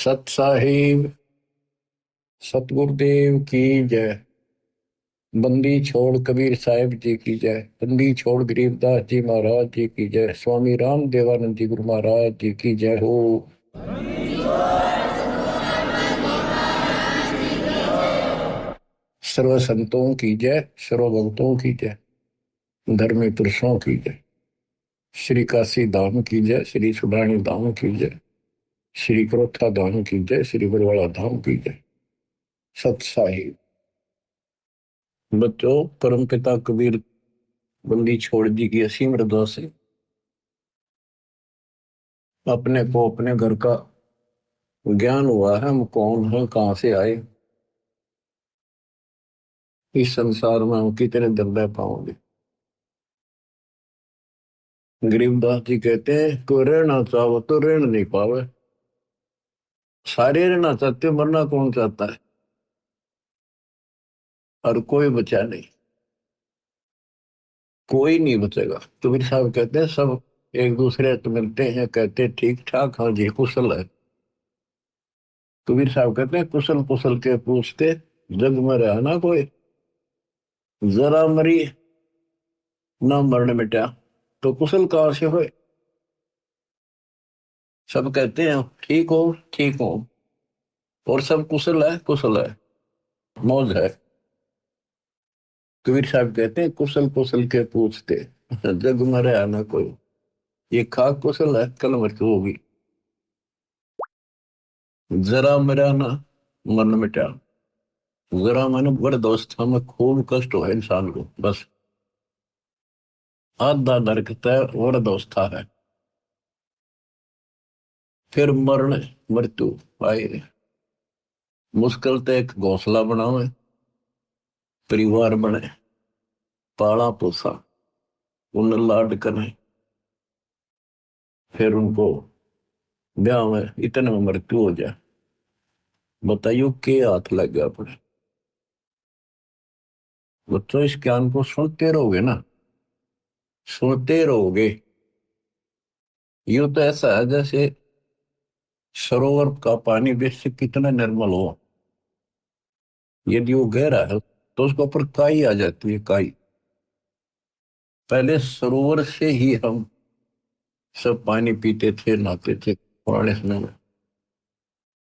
सत साहिब सतगुरुदेव की जय। बंदी छोड़ कबीर साहिब जी की जय। बंदी छोड़ गरीबदास जी महाराज जी की जय। स्वामी राम देवानंद जी गुरु महाराज जी की जय हो। सर्व संतों की जय, सर्व भक्तों की जय, धर्मी पुरुषों की जय। श्री काशी धाम की जय, श्री सुडानी धाम की जय, श्री क्रोथा धाम की जय, श्री बरवाड़ा धाम की जय। सत साहिब बच्चों, परम पिता कबीर बंदी छोड़ जी की असीम हृदय से अपने को अपने घर का ज्ञान हुआ है। हम कौन हैं, कहां से आए, इस संसार में हम कितने दिन रह पाओगे। गरीबदास जी कहते हैं कोई रहना चाहो तो रहना नहीं पावे। सारे रहना चाहते हो, मरना कौन चाहता है। और कोई बचा नहीं, कोई नहीं बचेगा। कबीर साहब कहते हैं सब एक दूसरे से मिलते हैं, कहते ठीक ठाक, हाँ जी कुशल है। कबीर साहब कहते हैं कुशल कुशल के पूछते, जग में रहा ना कोई, जरा मरी ना मरण मिटा, तो कुशल कहां से होए। सब कहते हैं ठीक हो ठीक हो, और सब कुशल है, मौज है। कबीर साहब कहते हैं कुशल कुशल के पूछते, जग मरे आना कोई, ये खाक कुशल है कल मृत्यु होगी। जरा मेरा ना मन मिटा, जरा मन बड़े दोस्त हमें खूब कष्ट हो इंसान को, बस आधा नरक तय और दोस्ता है। फिर मरण मृत्यु आए, मुश्किल तो एक घोंसला बनावे, परिवार बने, पाला पोसा, उन लाड करे, फिर उनको ब्याह में इतने में मृत्यु हो जाए। बताइयो के हाथ लग गया अपने। बच्चों इस ज्ञान को सुनते रहोगे ना, सुनते रहोगे। यूं तो ऐसा है जैसे सरोवर का पानी बेशक कितना निर्मल हो, यदि वो गहरा है तो उसके ऊपर काई आ जाती है, काई। पहले सरोवर से ही हम सब पानी पीते थे, नहाते थे पुराने समय में,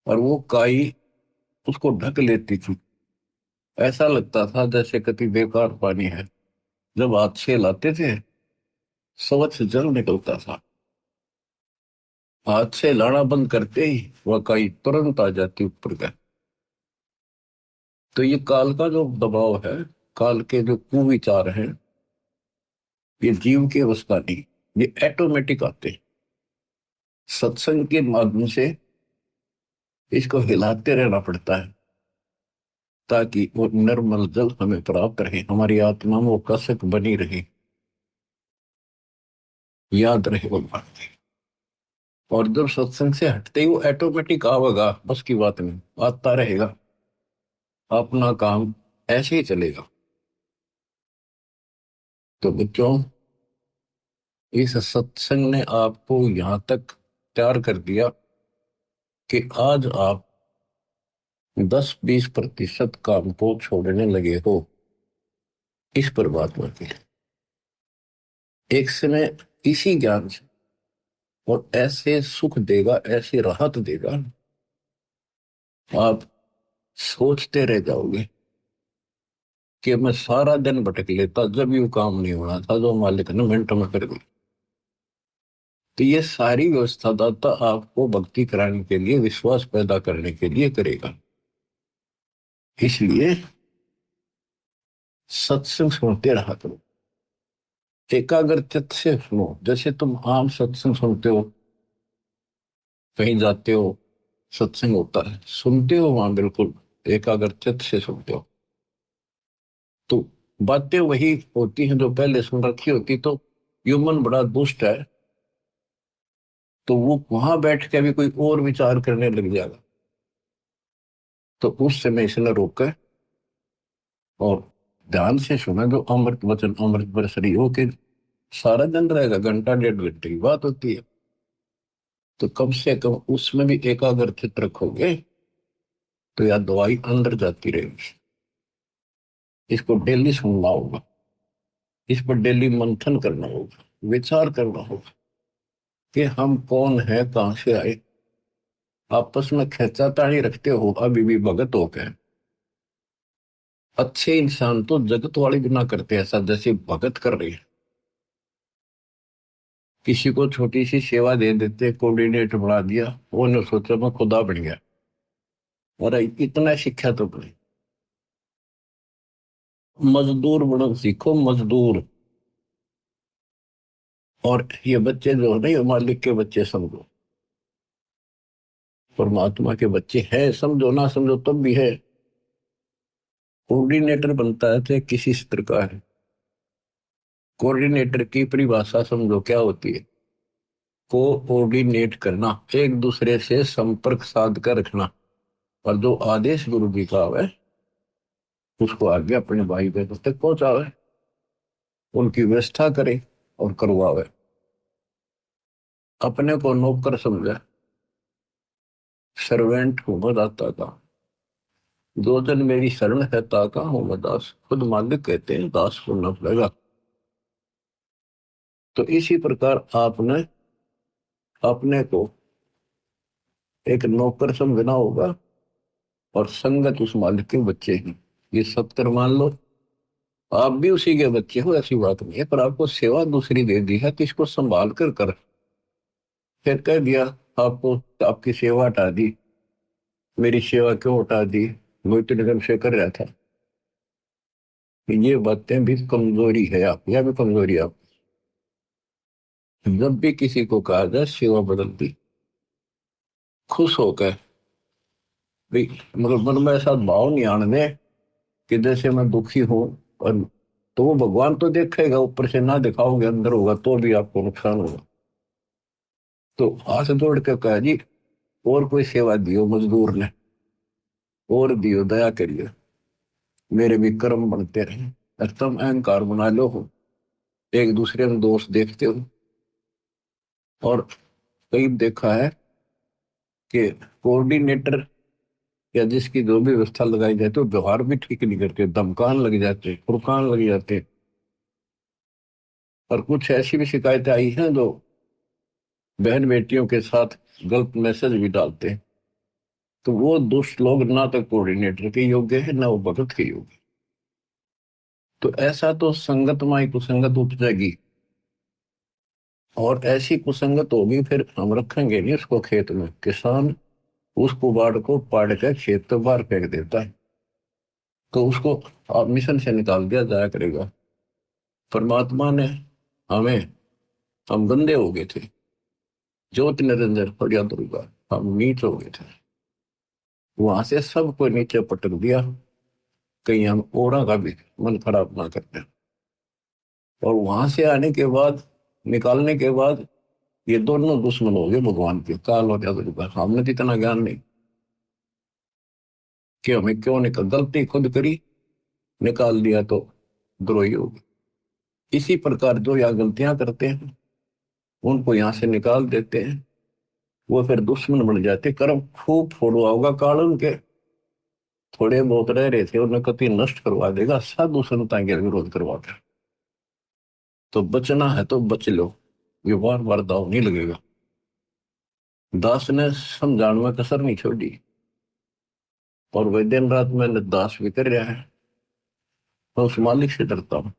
और वो काई उसको ढक लेती थी। ऐसा लगता था जैसे कति बेकार पानी है। जब हाथ से लाते थे स्वच्छ जल निकलता था, हाथ से लाना बंद करते ही वह काई तुरंत आ जाती ऊपर का। तो ये काल का जो दबाव है, काल के जो कुविचार हैं, ये जीव के वश का नहीं, ये ऑटोमेटिक आते हैं। सत्संग के माध्यम से इसको हिलाते रहना पड़ता है, ताकि वो निर्मल जल हमें प्राप्त रहे, हमारी आत्मा में वो कसक बनी रहे, याद रहे वो बात। और जब सत्संग से हटते ही वो ऑटोमेटिक आवेगा, बस की बात नहीं, आता रहेगा, अपना काम ऐसे ही चलेगा। तो बच्चों, इस सत्संग ने आपको यहां तक तैयार कर दिया कि आज आप 10-20% काम को छोड़ने लगे हो इस परमात्मा के लिए, एक समय इसी ज्ञान से। और ऐसे सुख देगा, ऐसी राहत देगा, आप सोचते रह जाओगे कि मैं सारा दिन भटक लेता, जब ये काम नहीं होना था जो मालिक ने मिनटों में कर दी। तो ये सारी व्यवस्था दाता आपको भक्ति कराने के लिए, विश्वास पैदा करने के लिए करेगा। इसलिए सत्संग सुनते रहा करो, एकाग्रचित्त से सुनो। जैसे तुम आम सत्संग सुनते हो, कहीं जाते हो, सत्संग होता है, सुनते हो वहां बिल्कुल एकाग्रचित्त से सुनते हो, तो बातें वही होती हैं जो पहले सुन रखी होती। तो ह्यूमन बड़ा दुष्ट है, तो वो वहां बैठ के भी कोई और विचार करने लग जाएगा। तो उस समय इसने रोका और ध्यान से सुना, जो अमृत वचन अमृत बरसरी हो के सारा दिन रहेगा, घंटा 1.5 घंटे की बात होती है। तो कम से कम उसमें भी एकाग्रचित रखोगे तो या दवाई अंदर जाती रहेगी। इसको डेली सुनना होगा, इस पर डेली मंथन करना होगा, विचार करना होगा कि हम कौन है, कहां से आए। आपस में खेचातानी रखते हो अभी भी भगत हो गए। अच्छे इंसान तो जगत वाले भी ना करते ऐसा जैसे भगत कर रही है। किसी को छोटी सी सेवा दे देते, कोऑर्डिनेटर बना दिया, वो ने सोचा मैं खुदा बन गया। और इतना शिक्षा तो नहीं। मजदूर बनो सीखो, मजदूर। और ये बच्चे जो है ना, ये मालिक के बच्चे समझो, परमात्मा के बच्चे हैं, समझो ना समझो तब भी है। कोऑर्डिनेटर बनता है तो किसी स्तर का है। कोऑर्डिनेटर की परिभाषा समझो क्या होती है। कोऑर्डिनेट करना, एक दूसरे से संपर्क साध कर रखना। और जो आदेश गुरु जी का है उसको आगे अपने भाई बहनों तक पहुंचावे, उनकी व्यवस्था करे और करवावे। अपने को नौकर समझे, सर्वेंट हूं मैं दाता का। दो जन मेरी शरण है ताका हूं मैं दास, खुद मालिक कहते हैं दास को न लगा। तो इसी प्रकार आपने अपने को एक नौकर समझना होगा और संगत उस मालिक के बच्चे हैं। ये सत्तर मान लो, आप भी उसी के बच्चे हो, ऐसी बात नहीं है, पर आपको सेवा दूसरी दे दी है तो इसको संभाल कर फिर कह दिया आपको आपकी सेवा हटा दी। मेरी सेवा क्यों हटा दी, वो इतने निगम से कर रहा था। ये बातें भी कमजोरी है आप, यह भी कमजोरी है आप। जब भी किसी को कहा जाए सेवा बदल दी, खुश होकर भाई, मगर मन में ऐसा भाव नहीं आने दे कि जैसे मैं दुखी हूं। और तो वो भगवान तो देखेगा, ऊपर से ना दिखाओगे अंदर होगा तो भी आपको नुकसान होगा। तो हाथ जोड़ के कहा जी और कोई सेवा दियो मजदूर ने, और दियो, दया करिए, मेरे भी कर्म बनते रहे। और तुम अहंकार बना लो हो, एक दूसरे में दोष देखते हो। और कई देखा है कि कोऑर्डिनेटर या जिसकी जो भी व्यवस्था लगाई जाए तो व्यवहार भी ठीक नहीं करते, धमकान लग जाते, फुरकान लग जाते। और कुछ ऐसी भी शिकायतें आई हैं जो बहन बेटियों के साथ गलत मैसेज भी डालते हैं। तो वो दुष्ट लोग ना तो कोऑर्डिनेटर के योग्य है ना वो भगत के योग्य। तो ऐसा तो संगत माई कुसंगत उपजेगी, और ऐसी कुसंगत होगी फिर हम रखेंगे नहीं उसको खेत में। किसान उस कुबाड़ को पाड़ कर खेत से बाहर फेंक देता है, तो उसको आप मिशन से निकाल दिया जाया करेगा। परमात्मा ने हमें, हम गंदे हो गए थे, ज्योत निरंजन फरिया दुर्गा, हम नीच हो गए थे, वहां से सबको नीचे पटक दिया। कहीं हम ओरा का भी मन खराब ना करते। और वहां से आने के बाद, निकालने के बाद, ये दोनों दुश्मन हो गए भगवान के, काल और दुर्गा। हमने तो इतना ज्ञान नहीं कि हमें क्यों निकल, गलती खुद करी, निकाल दिया तो द्रोही हो गए। इसी प्रकार जो यहाँ गलतियां करते हैं उनको यहाँ से निकाल देते हैं, वो फिर दुश्मन बन जाते। कर्म खूब फोड़वा होगा काल उनके, थोड़े बहुत रह रहे थे उन्हें कति नष्ट करवा देगा, साधु संता के विरोध करवा कर। तो बचना है तो बच लो, ये बार बार दाव नहीं लगेगा। दास ने समझाने में कसर नहीं छोड़ी, और वह दिन रात मैंने दास भी कर रहा है। मैं उस मालिक से डरता हूँ।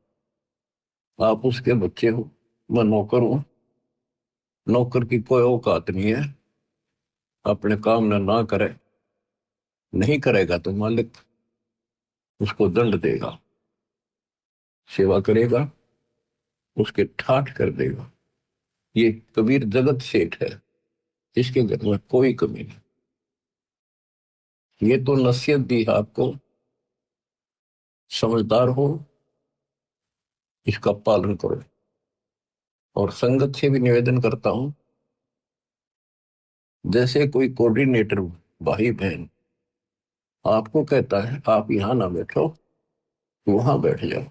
आप उसके बच्चे हो, मैं नौकर हूं। नौकर की कोई औकात नहीं है, अपने काम ना करे, नहीं करेगा तो मालिक उसको दंड देगा। सेवा करेगा उसके ठाठ कर देगा। ये कबीर जगत सेठ है, इसके घर में कोई कमी नहीं। ये तो नसीहत दी है आपको, समझदार हो, इसका पालन करो। और संगत से भी निवेदन करता हूं, जैसे कोई कोऑर्डिनेटर भाई बहन आपको कहता है आप यहां ना बैठो, वहां बैठ जाओ,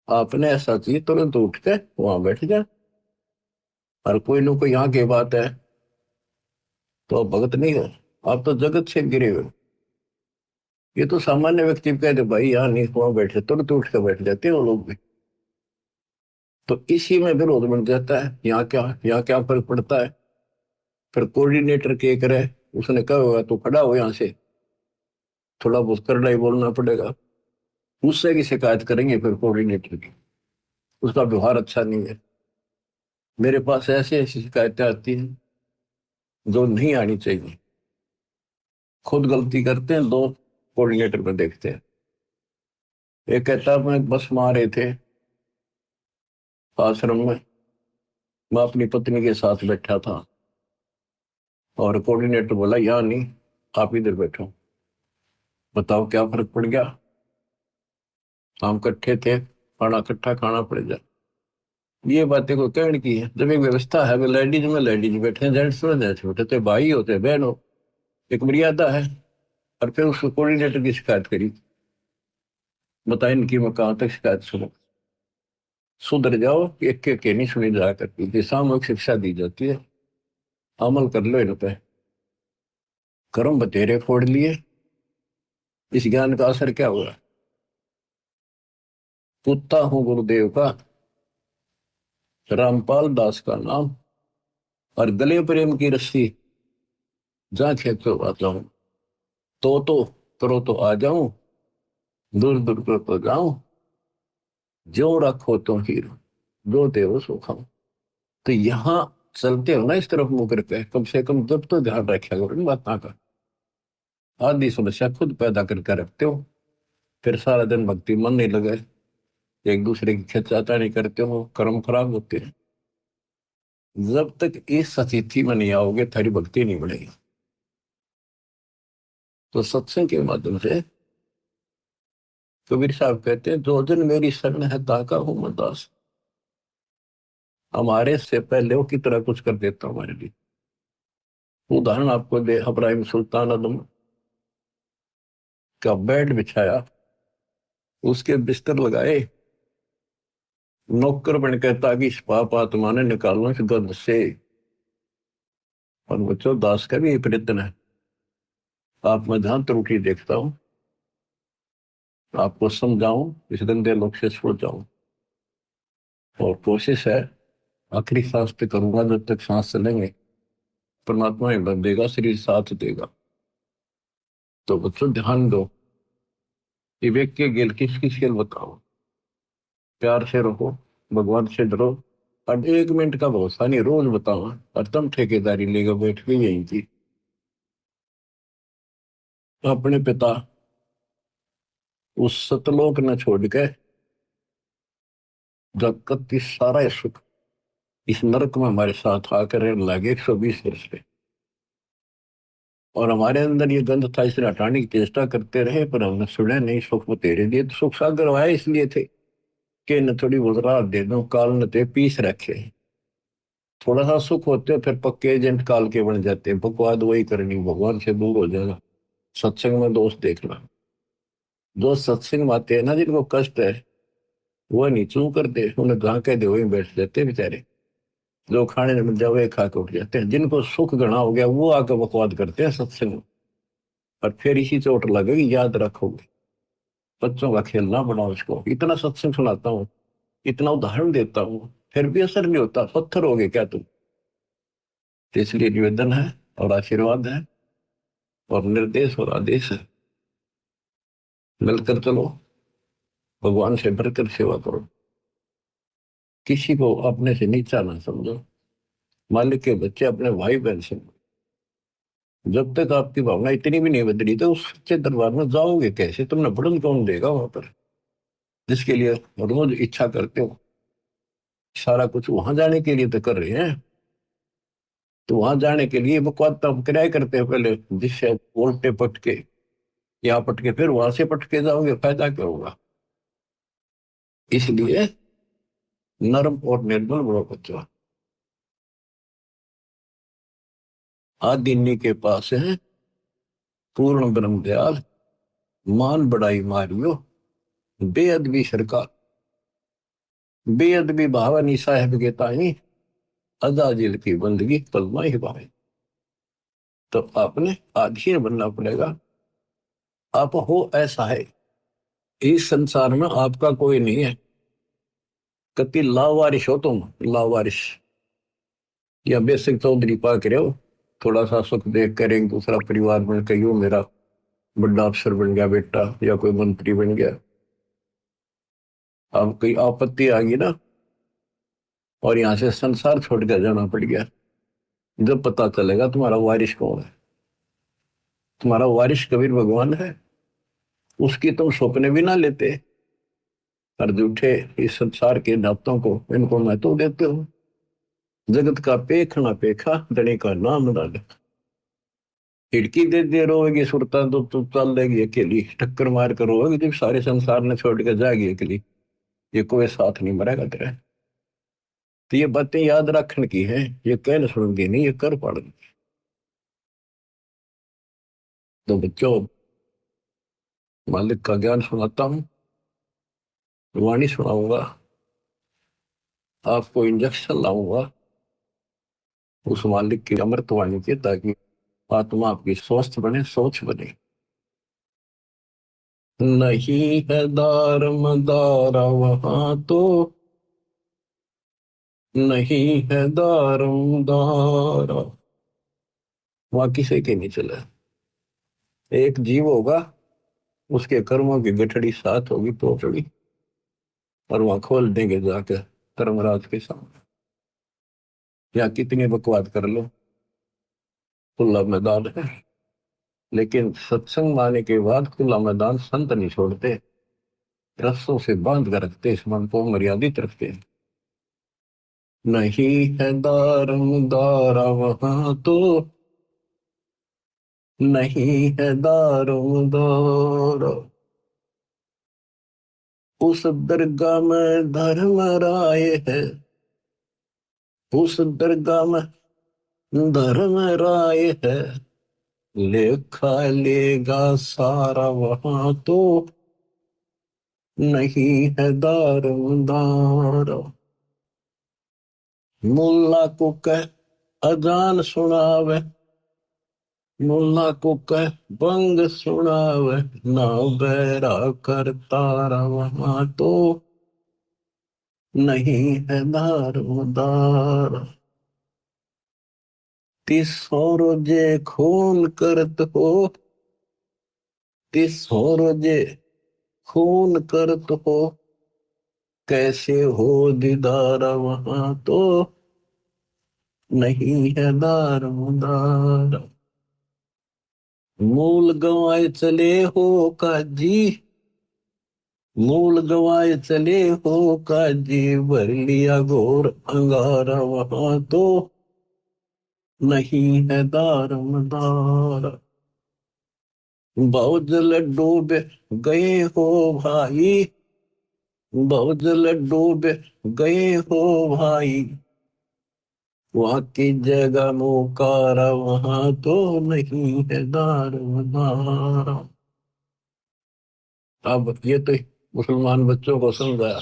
आपने ऐसा चाहिए तुरंत उठ के वहां बैठ जाए। और कोई न कोई यहाँ की बात है तो आप भगत नहीं हो, आप तो जगत से गिरे हुए हो। ये तो सामान्य व्यक्ति कह दे भाई यहाँ नहीं, वहां बैठे तुरंत उठ के बैठ जाते हैं वो लोग भी। तो इसी में विरोध बन जाता है। यहाँ क्या फर्क पड़ता है। फिर कोऑर्डिनेटर के करे, उसने कहा होगा तो खड़ा हो यहाँ से, थोड़ा बहुत करड़ा ही बोलना पड़ेगा, उससे की शिकायत करेंगे फिर कोऑर्डिनेटर की, उसका व्यवहार अच्छा नहीं है। मेरे पास ऐसी ऐसी शिकायतें आती हैं जो नहीं आनी चाहिए। खुद गलती करते हैं, दो कोऑर्डिनेटर पर देखते हैं। एक कहता मैं बस में आ रहे थे आश्रम में, मैं अपनी पत्नी के साथ बैठा था और कोऑर्डिनेटर बोला यहाँ नहीं, आप इधर बैठो। बताओ क्या फर्क पड़ गया। हम इकट्ठे थे, खाना इकट्ठा खाना पड़ जाए। ये बातें को कहने की है। जब एक व्यवस्था है, लेडीज में लेडीज बैठे, जेंट्स में जेंट्स बैठे, तो भाई होते बहन हो, एक मर्यादा है। और फिर उसको कोऑर्डिनेटर की शिकायत करी। बताए इनकी मैं कहाँ तक शिकायत सुनूं। सुधर जाओ, एक के नहीं सुनी जा करती, सामूहिक शिक्षा दी जाती है, अमल कर लो इन पे। कर्म बतेरे फोड़ लिए, इस ज्ञान का असर क्या हुआ। कुत्ता हूं गुरुदेव का, रामपाल दास का नाम, और गले प्रेम की रस्सी, जहां खेत पे आता हूं। तो करो तो आ जाऊं, दूर दूर करो तो जाऊं, जो रखो तो हीरो, जो देव सो खाऊं। तो यहाँ चलते हो ना इस तरफ मुंह करके, कम से कम जब तो ध्यान रखा करो इन बातों का। आदि समस्या खुद पैदा करके रखते हो, फिर सारा दिन भक्ति मन नहीं लगे, एक दूसरे की खिंचाता नहीं करते हो, कर्म खराब होते हैं। जब तक इस स्थिति में नहीं आओगे, थारी भक्ति नहीं बढ़ेगी। तो सत्संग के माध्यम से कबीर साहब कहते हैं, जो जन मेरी शरण है ताका हूं मैं दास। हमारे से पहले वो कितना कुछ कर देता हमारे लिए। उदाहरण आपको दे, इब्राहिम सुल्तान आदम का बेड बिछाया, उसके बिस्तर लगाए, नौकर बन कहता कि इस पाप आत्मा ने निकालना इस गंध से। और बच्चों, दास का भी ये प्रयत्न है। आप मैं जहां त्रुटि देखता हूं, आपको समझाऊं, इस गंदे लोग से छुड़ जाऊं। और कोशिश है, आखिरी सांस पे करूंगा, जब तक सांस चलेंगे परमात्मा हिम्मत देगा, शरीर साथ देगा। तो बच्चों ध्यान दो, विवेक के गेल किस किस गेल बताओ। प्यार से रहो, भगवान से डरो, और 1 मिनट का भरोसा नहीं, रोज बताओ। और तुम ठेकेदारी लेकर बैठ गई यहीं की। अपने पिता उस सतलोक न छोड़ के, जब की सारा सुख इस नरक में हमारे साथ आकर रहने लगे 120 वर्ष पे। और हमारे अंदर ये गंध था, इसे हटाने की चेष्टा करते रहे, पर हमने सुने नहीं। सुख वो तेरे लिए, तो सुख सागर आए इसलिए थे कि न थोड़ी बहुत राहत दे दो, काल न ते पीस रखे। थोड़ा सा सुख होते हो, फिर पक्के एजेंट काल के बन जाते हैं, बकवाद वही करनी, भगवान से दूर हो जाएगा। सत्संग में दोस्त देखना, जो सत्संग में आते हैं ना, जिनको कष्ट है वो नहीं चू करते, उन्हें गा के दे वहीं बैठ जाते बेचारे। जो खाने में जाओ वही खा के उठ जाते हैं। जिनको सुख घना हो गया वो आके बकवाद करते हैं सत्संग में। और फिर इसी चोट लगेगी, याद रखोगे। बच्चों का खेलना बनाओ इसको। इतना सत्संग सुनाता हूँ, इतना उदाहरण देता हूँ, फिर भी असर नहीं होता। पत्थर हो गए क्या तुम। तो इसलिए निवेदन है और आशीर्वाद है और निर्देश और आदेश है, मिलकर चलो, भगवान से बढ़कर सेवा करो, किसी को अपने से नीचा ना समझो, मालिक के बच्चे अपने भाई बहन समझो। जब तक आपकी भावना इतनी भी नहीं बदली, तो उस सच्चे दरबार में जाओगे कैसे। तुमने बढ़न कौन देगा वहां पर, जिसके लिए रोज इच्छा करते हो। सारा कुछ वहां जाने के लिए तो कर रहे हैं। तो वहां जाने के लिए बकवाद तो हम किराए करते हैं पहले, जिससे उल्टे पटके यहाँ पटके, फिर वहां से पटके जाओगे, फायदा क्या होगा। इसलिए नर्म और निर्मल बड़ो बच्चों, आदिन्नी के पास है पूर्ण ब्रह्म दयाल, मान बढ़ाई मारियो बेअदबी सरकार। बेअदबी भावनी साहेब के ताई, अजाजिल की बंदगी कलमा ही पाए। तो आपने अधीन बनना पड़ेगा। आप हो ऐसा है, इस संसार में आपका कोई नहीं है। कति लावारिश हो तुम, लावारिश, या बेसिक चौधरी पा के रहो, थोड़ा सा सुख देख कर एक दूसरा परिवार बन के, यूं मेरा बड़ा अफसर बन गया बेटा या कोई मंत्री बन गया। अब कोई आपत्ति आ गई ना, और यहां से संसार छोड़ कर जाना पड़ गया, जब पता चलेगा तुम्हारा वारिश कौन है। तुम्हारा वारिश कबीर भगवान है, उसकी तुम सपने भी ना लेते, और झूठे इस संसार के नातों को, इनको महत्व देते हो। जगत का पेख ना पेखा, धनी का नाम ना लिखा। खिड़की दे दे रोएगी सुरता तो चल देगी अकेली, टक्कर मार कर रोएगी जब सारे संसार ने छोड़ के जाएगी अकेली, ये कोई साथ नहीं मरेगा तेरा। तो ये बातें याद रखने की है, ये कहने सुन की नहीं, ये कर पड़नी। तो बच्चों, मालिक का ज्ञान सुनाता हूँ, वाणी सुनाऊंगा, आपको इंजेक्शन लाऊंगा उस मालिक की अमृत वाणी के, ताकि आत्मा आपकी स्वस्थ बने, सोच बने। नहीं है दार मदारा वहां तो, नहीं है दारम दारा, वहां किसी के नहीं चला। एक जीव होगा, उसके कर्मों की गठड़ी साथ होगी पोटड़ी, और वहां खोल देंगे जाकर धर्मराज के सामने। या कितनी बकवाद कर लो, खुला मैदान है। लेकिन सत्संग माने के बाद खुला मैदान संत नहीं छोड़ते, रस्सों से बांध कर रखते, इस मन को मर्यादित रखते। नहीं है दारम दारा वहां तो, नहीं है दारम दारा, उस दरगाह में धर्म राय है, उस दरगाह में धर्म राय है, लेखा लेगा सारा वहां तो, नहीं है दारम दारा। मुल्ला को कह अजान सुनावे, मुल्ला को कह बंग सुनावे, ना बैरा कर तारा वहां तो, नहीं है दारोदार। तिसो रोजे खून करत हो, तिसो रोजे खून करत हो, कैसे हो दीदार वहां तो, नहीं है दारोदार। मूल गवाए चले हो काजी, मूल गवाए चले हो काजी, भर लिया घोर अंगारा वहां तो, नहीं है दारमदार। बहुजल डूबे गए हो भाई, बहुजल डूबे गए हो भाई, वहां की जगह मुकारा वहां तो, नहीं है दारमदार। अब ये तो मुसलमान बच्चों को समझाया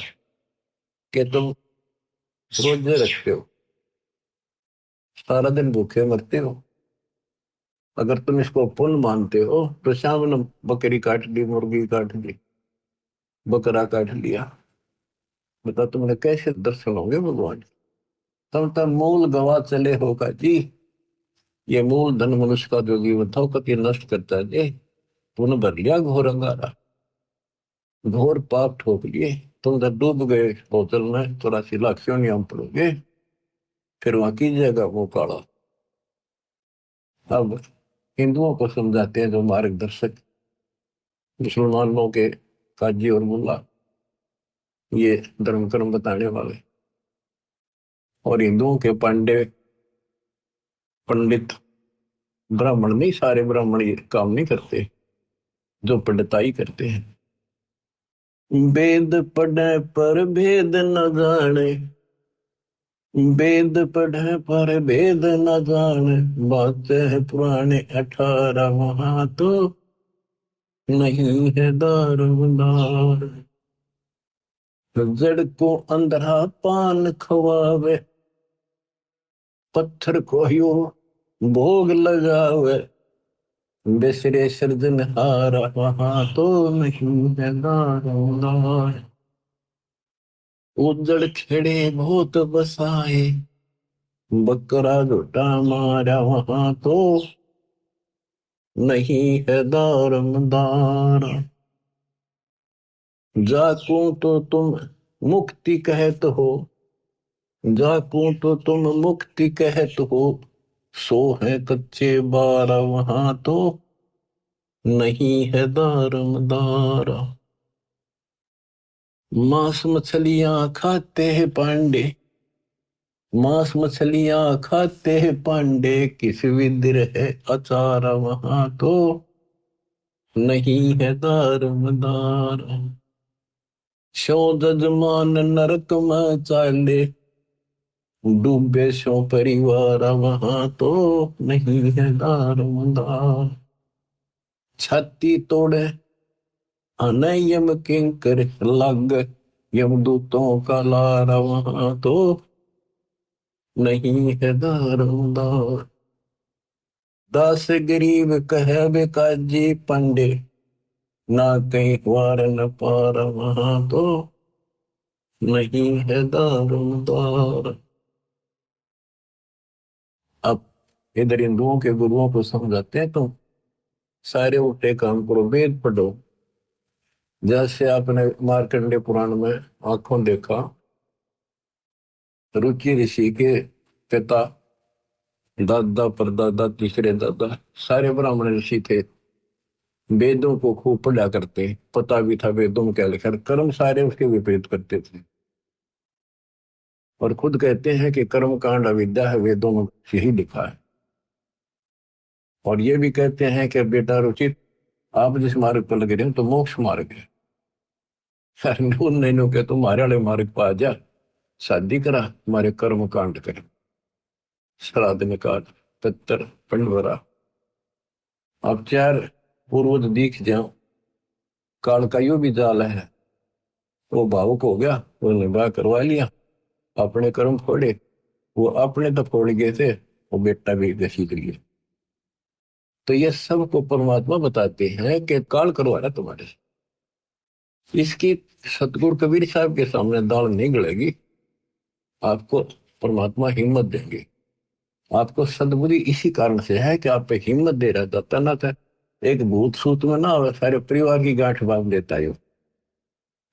कि तुम रोजे रखते हो, सारा दिन भूखे मरते हो, अगर तुम इसको पुण्य मानते हो तो शाम ने बकरी काट ली, मुर्गी काट ली, बकरा काट लिया, बता तुमने कैसे दर्शन होंगे भगवान। तब तक मूल गवा चले होगा जी, ये मूल धन मनुष्य का जो जीवन था कति नष्ट करता है जी। तूने भर लिया घोर अंगारा, घोर पाप ठोक लिए, तुम जब डूब गए बोतल में 84 लाख क्यों नहीं हम पड़ोगे, फिर वहां कीजिएगा वो काला। अब हिंदुओं को समझाते हैं जो मार्गदर्शक, मुसलमानों के काजी और मुल्ला, ये धर्म कर्म बताने वाले, और हिंदुओं के पांडे पंडित, ब्राह्मण नहीं, सारे ब्राह्मण ये काम नहीं करते, जो पंडिताई करते हैं। वेद पढ़े पर भेद न जाने, वेद पढ़े पर भेद न जाने, बातें है पुराने 18 वहां तो, नहीं है दारोदार। जड़ को अंधरा पान खवावे, पत्थर को यूं भोग लगावे, बिसरे सृजनहारा वहां तो नहीं है दारोदार। उजड़ खेड़े बहुत बसाए, बकरा झूठा मारा वहां तो नहीं है दारमदार। जाकू तो तुम मुक्ति कहत हो, जाकू तो तुम मुक्ति कहत हो, सो है कच्चे बारा वहां तो नहीं है दारमदार। मांस मछलियां खाते हैं पांडे, मांस मछलियां खाते हैं पांडे, किस विदिर है अचार वहां तो नहीं है दारमदार। शो जजमान नरक में चाले, डूबे शो परिवार वहां तो नहीं है दारमदार। छाती तोड़े अनयम किंकर लग, यमदूतों का लारा वहां तो नहीं है दारमदार। दास गरीब कह बेकाजी पंडे, ना कहीं वार न पार वहां तो नहीं है दारमदार। अब इधर हिंदुओं के गुरुओं को समझाते हैं, तुम सारे उल्टे काम करो, वेद पढ़ो। जैसे आपने मार्कंडे पुराण में आंखों देखा, रुचि ऋषि के पिता, दादा परदादा तीसरे दादा सारे ब्राह्मण ऋषि थे, वेदों को खूब पढ़ा करते, पता भी था वेदों में क्या लिखा, कर्म सारे उसके विपरीत करते थे। और खुद कहते हैं कि कर्म कांड अविद्या है, वेदों में यही लिखा है। और ये भी कहते हैं कि बेटा रुचित, आप जिस मार्ग पर लगे रहे हो तो मोक्ष मार्ग है, नहीं के तुम्हारे वाले मार्ग पर आ जा, शादी करा, तुम्हारे कर्म कांड कर, श्राद्ध निकाल, पितर पंडवरा। अब चार पूर्वज दिख जाओ, काल का यो भी जाल है। वो भावुक हो गया, वो निभा करवा लिया, अपने कर्म फोड़े, वो अपने तो फोड़ गए थे, वो बेटा भी घसीट लिए। तो ये सबको परमात्मा बताते हैं कि काल करवा रहा तुम्हारे से। इसकी सतगुरु कबीर साहब के सामने दाल नहीं गलेगी, आपको परमात्मा हिम्मत देंगे। आपको सद्बुद्धि इसी कारण से है कि आप पे हिम्मत दे रहा था, ना था एक भूत सूत में ना हो, सारे परिवार की गांठ बांध देता है।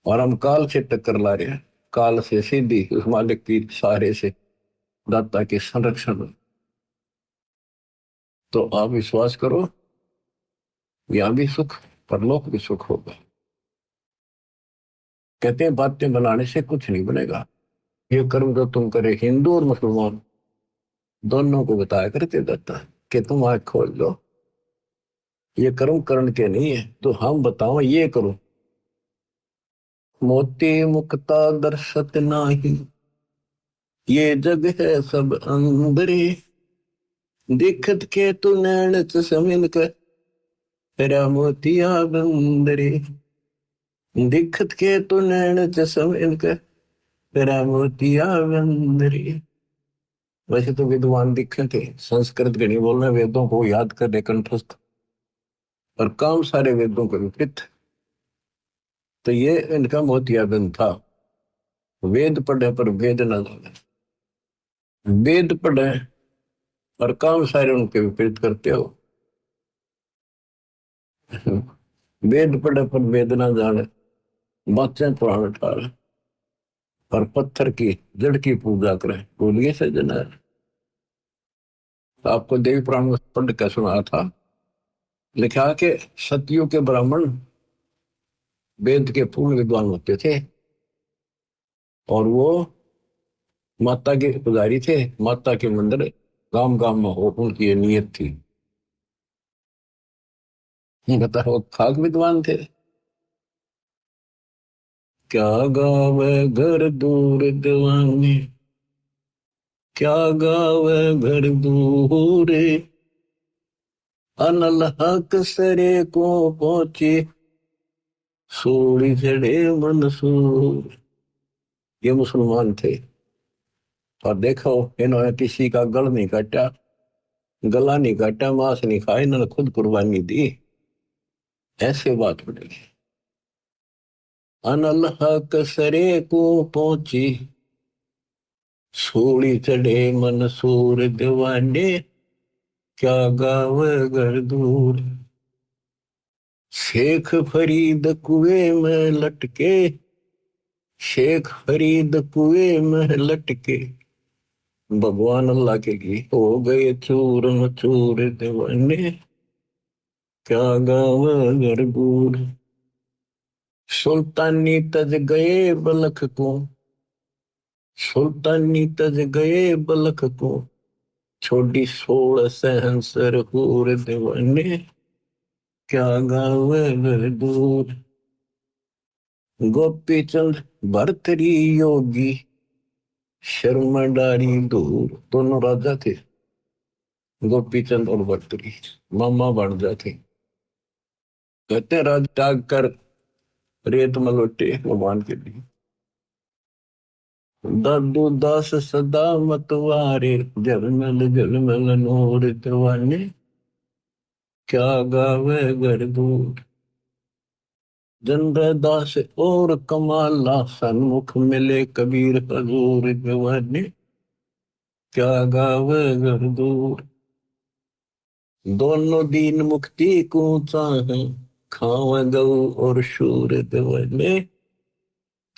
और हम काल से टक्कर ला रहे हैं, काल से सीधी उस मालिक की सहारे से, दाता के संरक्षण में। तो आप विश्वास करो, यहां भी सुख, परलोक भी सुख होगा। कहते हैं बातें बनाने से कुछ नहीं बनेगा। ये कर्म जो तुम करे, हिंदू और मुसलमान दोनों को बताया करते दाता कि तुम आंख खोल लो, ये कर्म करण के नहीं है, तो हम बताओ ये करो। मोती मुक्ता दर्शत नाही, ये जग है सब अंदरे, दिखत के तू नैन समिल कर, तेरा मोतिया बंदरे, दिखत के तू नैन समिल कर, तेरा मोतिया बंदरे। वैसे तो विद्वान दिखे थे, संस्कृत के नहीं बोलना, वेदों को याद कर कंठस्थ, और काम सारे वेदों के विपरीत। तो ये इनका मोतियाबिंद था। वेद पढ़े पर वेद न जाने, वेद पढ़े और काम सारे उनके विपरीत करते हो। वेद पढ़े पर वेद न जाने, बातें पुराण ठाल, और पत्थर की जड़ की पूजा करें, बोलिए सजना। तो आपको देवी पुराण में पढ़ के सुना था, लिखा कि सतयुग के ब्राह्मण वेद के पूर्ण विद्वान होते थे, और वो माता के पुजारी थे, माता के मंदिर गांव गांव में हो, उनकी ये नियत थी। बताओ, खाक विद्वान थे। क्या गावे घर दूर दीवानी, क्या गावे घर दूर, अनल हक सरे को पहुंचे, सोड़ी चढ़े मंसूर। ये मुसलमान थे, और देखो, इन्होंने किसी का गल नहीं काटा, गला नहीं काटा, मांस नहीं खाया, इन्होंने खुद कुर्बानी दी। ऐसे बात बनेगी। अनल कसरे को पहुंची, सूली चढ़े मंसूर दीवाने, क्या गाव घर दूर। शेख फरीद कुएं में लटके, शेख फरीद कुएं में लटके, भगवान अल्लाह के लिए हो गए चूर मचूर दीवाने, क्या गाव घर दूर। सुल्तानी तज गए बलख को, सुल्तानी तज गए बलख को, छोड़ी 16 सहंसर हूर दीवाने, क्या गाव घर दूर। गोपी चंद भरतरी योगी, शर्मा डारी दूर। दोनों राजा थे, गोपी चंद और भरतरी, मामा भांजा थे। कहते राज त्याग कर रेत में लौटे भगवान के लिए। दादू दास सदा मतवारे, जलमल जलमल नूर दीवाने, क्या गावे घर दूर। जंदर दास और कमाला, सन्मुख मिले कबीर हजूर दीवाने, क्या गावे घर दूर। दोनों दीन मुक्ति को चाहे, खावे गऊ और शूर दीवाने,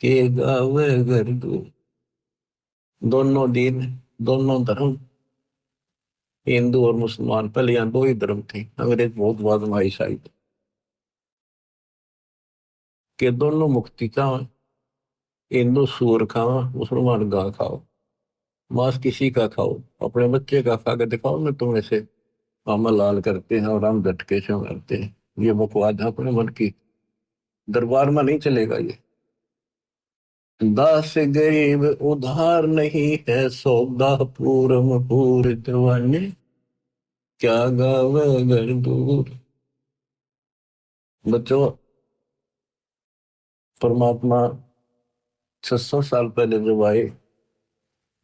के गावे घर दूर। दोनों दीन, दोनों धर्म, हिंदू और मुसलमान, पहले यहाँ दो ही धर्म थे, अंग्रेज बहुत बाद में आई शायद, के दोनों मुक्ति चाहे। हिंदू सूअर खाओ, मुसलमान गां खाओ, मांस किसी का खाओ, अपने बच्चे का खा के दिखाओ ना, तुम ऐसे अमल लाल करते हैं और हम झटके से मारते हैं। ये बकवास है अपने मन की, दरबार में नहीं चलेगा ये। दास गरीब उधार नहीं है, सौदा पूरम पूर दीवाने, क्या गावे घर दूर। बच्चों, परमात्मा 600 साल पहले जब आए,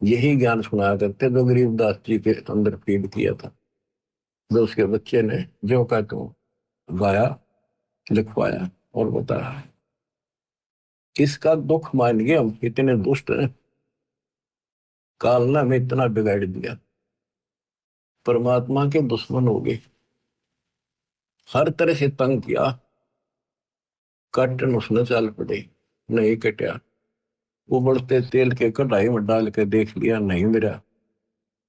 यही ज्ञान सुनाया करते जो गरीबदास जी के अंदर फीड किया था, जो उसके बच्चे ने जो का तो गाया, लिखवाया और बताया। इसका दुख मान गए हम, इतने दुष्ट हैं, काल ने हमें इतना बिगाड़ दिया, परमात्मा के दुश्मन हो गए, हर तरह से तंग किया, काटन उसने चाल पड़े, नहीं कटा। उबलते तेल के कढ़ाई में डाल के देख लिया, नहीं मिला,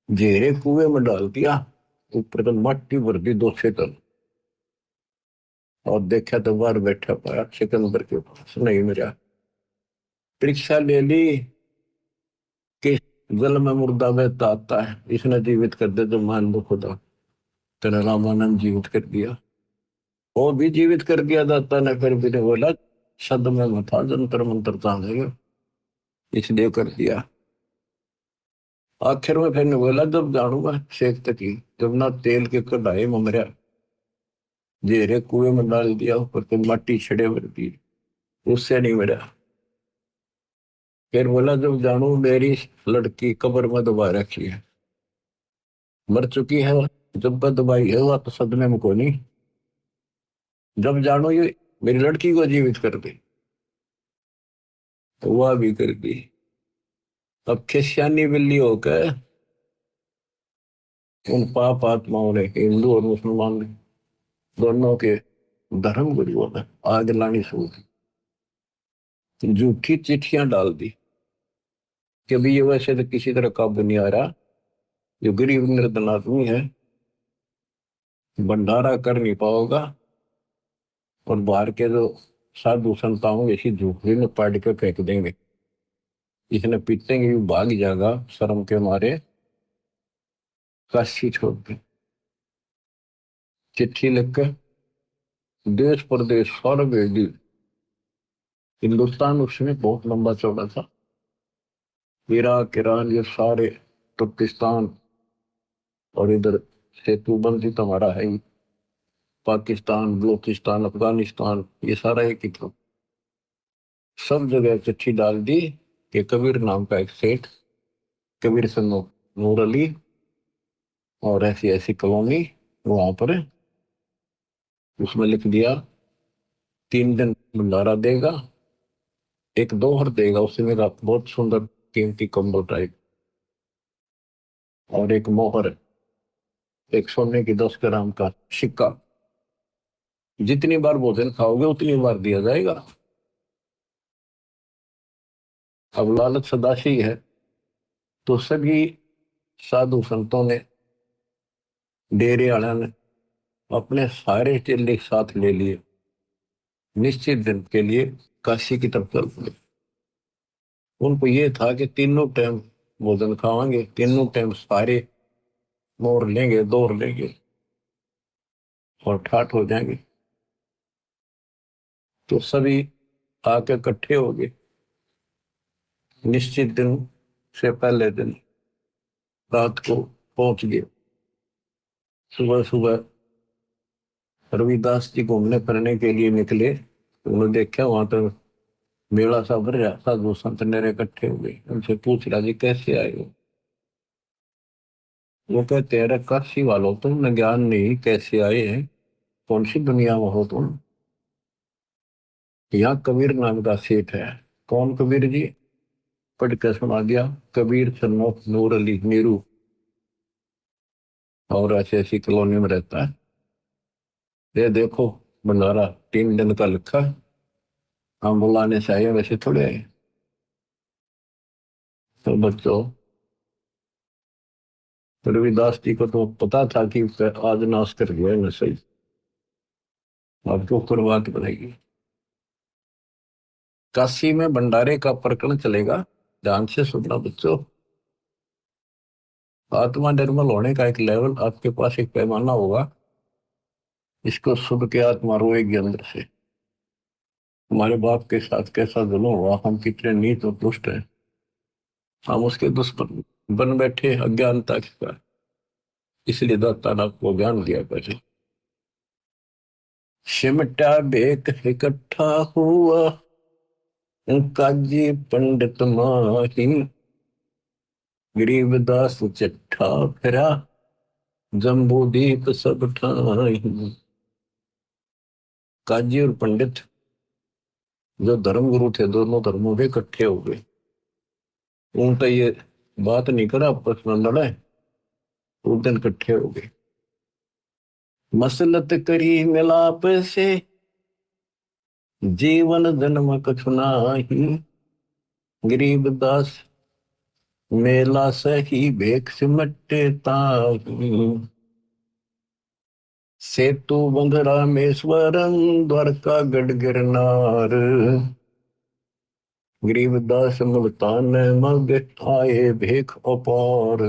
जेरे कुएं में डाल दिया, ऊपर तो मट्टी भर दी 2 टन, और देखा तो बाहर बैठा पाया सिकंदर के पास, नहीं मिला। परीक्षा ले ली कि जल में मुर्दा बहता आता है, इसने जीवित कर दे तो मान लो खुदा, तेरा रामानंद जीवित कर दिया, वो भी जीवित कर दिया दाता ने, फिर भी ने बोला शब्द में मथा जंतर मंत्र तांदेगा, इसलिए कर दिया। आखिर में फिर ने बोला जब जानूंगा शेख तकी, जब ना तेल के कढ़ाई में मरा, जेरे कुएं में डाल दिया, ऊपर तो माटी छड़े भर दी, उससे नहीं मिला। फिर बोला जब जानू मेरी लड़की कब्र में दबा रखी है, मर चुकी है, जब दबाई है वह तो सदमे में को नहीं, जब जानो ये मेरी लड़की को जीवित कर दे, तो वह भी कर दी। अब खिसियानी बिल्ली होकर उन पाप आत्माओं ने, हिंदू और मुसलमान ने, दोनों के धर्म गुरुओं ने आग लानी शुरू की, झूठी चिट्ठियां डाल दी कि भाई ये वैसे तो किसी तरह काबू नहीं आ रहा, जो गरीब निर्धन आदमी है, भंडारा कर नहीं पाओगा, और बाहर के जो साधु संताओं ऐसी झोपड़ी में पाड़ के फेंक देंगे, इसने पीटेंगे भी भाग जाएगा शर्म के मारे, काशी छोड़ के। चिट्ठी लिखकर देश प्रदेश सारा भेज दी। हिंदुस्तान उसमें बहुत लंबा चौड़ा था, इराक ईरान ये सारे, तुर्किस्तान, और इधर सेतुबंदी तो हमारा है ही, पाकिस्तान, बलूचिस्तान, अफगानिस्तान, ये सारा एक ही था। सब जगह चिट्ठी डाल दी कि कबीर नाम का एक सेठ कबीर से नूर अली और ऐसी ऐसी कॉलोनी वहां पर है। उसमें लिख दिया 3 दिन भंडारा देगा, एक दोहर देगा उससे मेरा बहुत सुंदर कीमती कंबल टाइप, और एक मोहर, एक सोने की 10 ग्राम का सिक्का। जितनी बार भोजन खाओगे उतनी बार दिया जाएगा। अब लालच सदाशी है, तो सभी साधु संतों ने, डेरे वाला ने अपने सारे चेले साथ ले लिए, निश्चित दिन के लिए काशी की तरफ चल पड़े। उनको ये था कि तीनों टाइम भोजन खावांगे, तीनों टाइम सारे मोर लेंगे, दौड़ लेंगे और ठाठ हो जाएंगे। तो सभी आके इकट्ठे हो गए। निश्चित दिन से पहले दिन रात को पहुंच गए। सुबह सुबह रविदास जी घूमने फिरने के लिए निकले। उन्होंने देखा वहां तो मेला सा भर रहा, साधु संत नेरे इकट्ठे हो गए। उनसे पूछ रहा जी कैसे आए हो? वो कहते हैं काशी वालों तुमने ज्ञान नहीं, कैसे आए हैं, कौन सी दुनिया में हो तुम? यहाँ कबीर नाम का सेठ है। कौन कबीर जी? पढ़ के सुना दिया, कबीर सन्नो नूर अली नीरू, और ऐसी ऐसी कॉलोनी में रहता है। ये देखो भंडारा 3 दिन का लिखा है। हम बुलाने से आए, वैसे थोड़े आए। तो बच्चों, रविदास जी को तो पता था कि आज नाश कर गया है सही। आपको कुर्बात बनाएगी। काशी में भंडारे का प्रकरण चलेगा, ध्यान से सुनना बच्चों। आत्मा निर्मल होने का एक लेवल आपके पास, एक पैमाना होगा। इसको सुन के आत्मा रोएगी अंदर से, हमारे बाप के साथ कैसा जुल्म हुआ, हम कितने नीच और दुष्ट हैं, हम उसके दुश्मन बन बैठे अज्ञानता के कारण। इसलिए दाता ने आपको ज्ञान दिया पहले। सिमटा बेक इकट्ठा हुआ, काजी पंडित माही, गरीबदास चिट्ठा फिरा, जम्बूदीप सब ठाई। काजी और पंडित जो धर्मगुरु थे, दोनों धर्मों के इकट्ठे हो गए। उनका ये बात नहीं करा, आपस में लड़े, उस दिन इकट्ठे हो गए। मसलत करी मिलाप से, जीवन जन्म कछु नाही, गरीबदास मेला सही भेख सिमटे ताही। सेतु बंध रामेश्वरम, द्वारका गढ़ गिरनार, गरीबदास मुल्तान मग आए भेख अपार।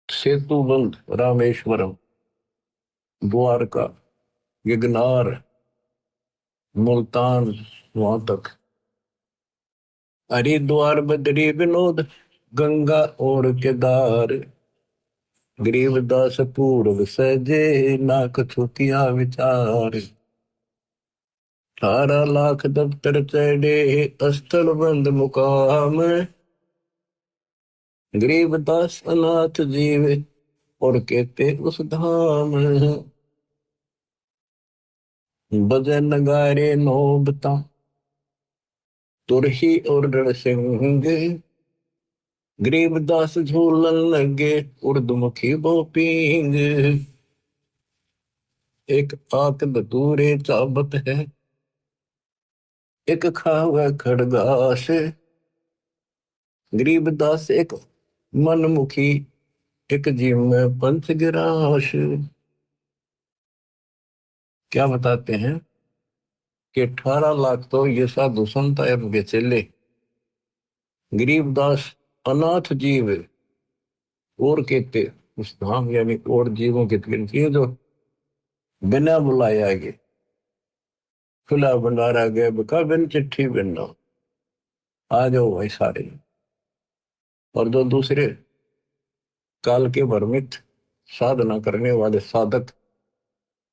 सेतु बंध रामेश्वरम, द्वारका, गिरनार, मुल्तान, वहां तक, हरिद्वार बद्री विनोद, गंगा और केदार, गरीबदास पूर्व सजे, ना कछु किया विचार। 18 लाख दफ्तर चढ़े, स्थल बंद मुकाम, गरीबदास अनाथ जीव और कहते उस धाम। बजे नगारे नौबता, तुरही और रणसिंह, गरीबदास झूलन लगे, उर्दमुखी बोपींग। एक आक धतूरे चाबत है, एक खावा खड़गास, गरीबदास एक मनमुखी, एक जीव में पंच गिराश। क्या बताते हैं कि 18 लाख तो ये साधु संत है, उनके चेले। गरीबदास अनाथ जीव और कहते उस धाम, यानी और जीवों की गिनती है जो बिना बुलाए आ गए। खुला भंडारा गए, बका बिन चिट्ठी बिन, आ जाओ भाई सारे। और जो दूसरे काल के भ्रमित साधना करने वाले साधक,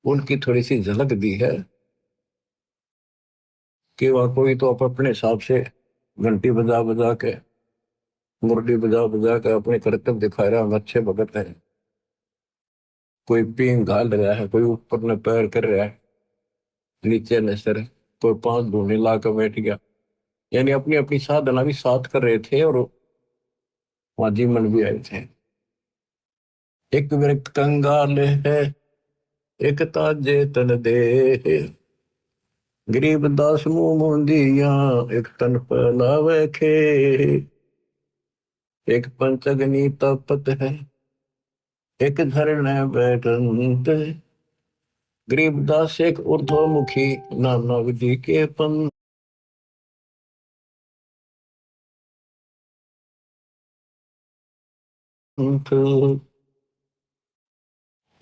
उनकी थोड़ी सी झलक दी है कि वह कोई तो अपने हिसाब से घंटी बजा बजा के मुरली बजा बजा कर अपने कर्तव्य दिखा रहा, हम अच्छे भगत हैं। कोई पींग घाल रहा है, कोई ऊपर न पैर कर रहा है, नीचे न सर, कोई पांच धूने ला कर बैठ गया। यानी अपनी अपनी साधना भी साथ कर रहे थे और वहां जीवन भी आए थे। एक व्यक्त कंगाल है, एक ताजे तन दे, गरीब दास मुंह मोंदिया, एक तन पहलावे खे, एक पंचगनी तपत है, एक धरने बैठंत, गरीब दास एक ऊर्ध्वमुखी, नाना विधि के पंथ।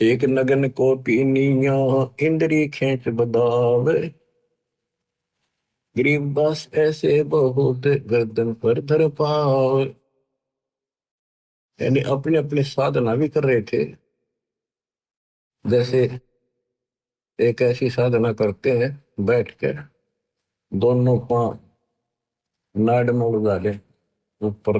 एक नगन को पीनिया, इंद्री खेच बदावे, गरीबदास ऐसे बहुत गर्दन पर धर पावे। यानी अपने अपने साधना भी कर रहे थे। जैसे एक ऐसी साधना करते हैं, बैठ कर दोनों पांव नाड़ में उड़ा ले ऊपर,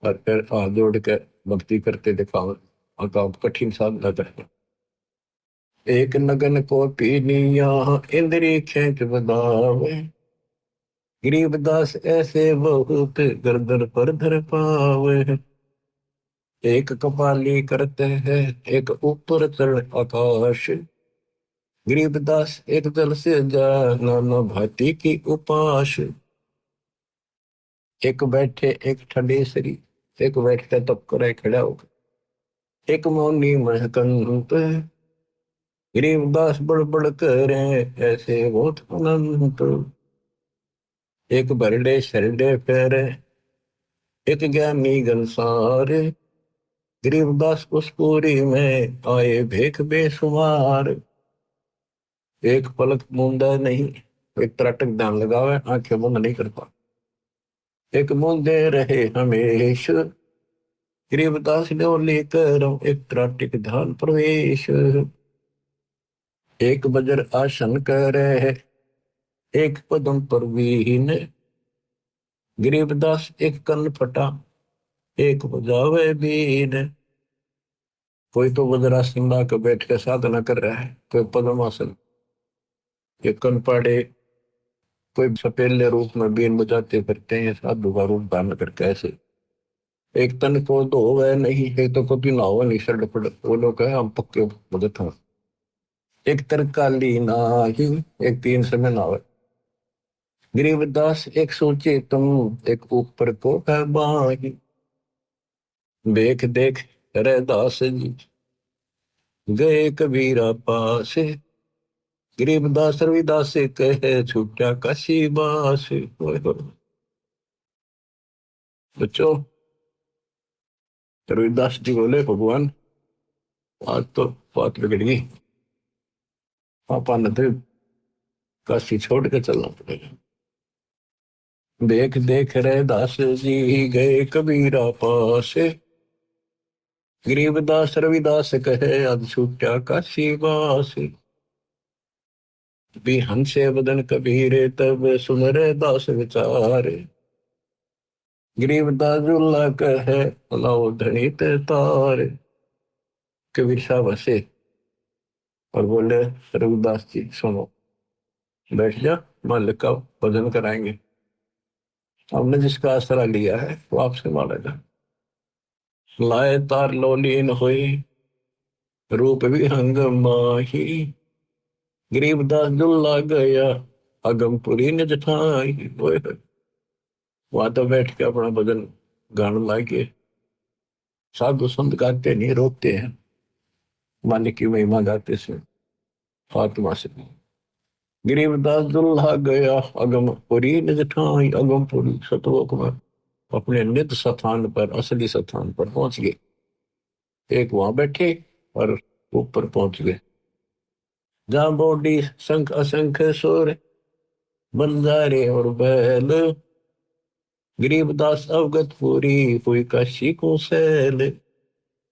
और फिर हाथ जोड़ कर भक्ति करते दिखाओ, और कठिन साधना करते। एक नगन को पीनिया, इंद्री खेच बदावे, गरीबदास ऐसे बहुत गर्दन पर धर पावे। एक कपाली करते हैं, एक ऊपर चढ़ आकाश, गरीबदास एक जल से जा, नाना भांति की उपास। एक बैठे एक ठंडे सरी, एक बैठते तब करे खड़ा होकर, एक मौनी महकंत, गरीबदास बड़ बड़ करे ऐसे बहुत अनंत। एक बरडे शरडे पैरे, एक ज्ञानी गंसार, गरीबदास उस पूरी में आए भेख बेसुमार। एक पलक मूंदा नहीं, एक त्राटक ध्यान लगावे, आंखें बंद नहीं करता, एक मूंदे रहे हमेश, गरीबदास ने लेकर एक त्राटक ध्यान प्रवेश। एक बजर आसन करे, एक पदम पर वीन, गरीबदास एक कन्न फटा, एक बजावे बीन। कोई तो वज्रासन ला कर बैठ कर साधना कर रहा है, कोई पद्मासन, ये कन पाड़े, कोई सपेले रूप में बीन बजाते फिरते हैं, साधु का रूप धारण करके ऐसे। एक तन को धोवे नहीं, एक तो कभी नहावे नहीं, सड़ पड़, वो लोग कहे हम पक्के भगत हैं। एक तरकाली नाही, एक तीन समय नहावे, गरीबदास एक सोचे तुम, एक ऊपर को है बाही। देख देख रे दास जी, गए कबीरा पास, गरीबदास रविदास से कहे छूटा काशी बास। बच्चों, रविदास जी बोले भगवान आज तो बात बिगड़ गई, पापा ने तो काशी छोड़ के चलना पड़ेगा। देख देख रे दास जी, गए कबीरा पास, गरीबदास रविदास कहे अब छूटा काशी बास। भी हंसे बदन कबीरे तब सुमरे दास विचारे, गरीबदास जुल्ला कहे लाओ धनी ते तारे। कबीर साहब हंसे और बोले रविदास जी सुनो, बैठ जा, मालिक का भजन कराएंगे। हमने जिसका आसरा लिया है वो आपसे मांगेगा। लाए तार लोलीन हुई, रूप विहंग माही, गरीबदास जुल्ला गया, अगमपुरी निज ठाई। वहां तो बैठ के अपना भजन गाने लागे। साधु संत गाते नहीं, रोते हैं, मालिक की महिमा गाते से फातिमा से। गरीबदास दुल्हा गया अगमपुरी निज ठाई, अगमपुरी सतलोक में अपने निज स्थान पर, असली स्थान पर पहुंच गए। एक वहां बैठे और ऊपर पहुंच गए, जहां बॉडी शंख असंख्य सुर, बंजारे और बैल, गरीबदास अवगत पूरी हुई काशी को सैल।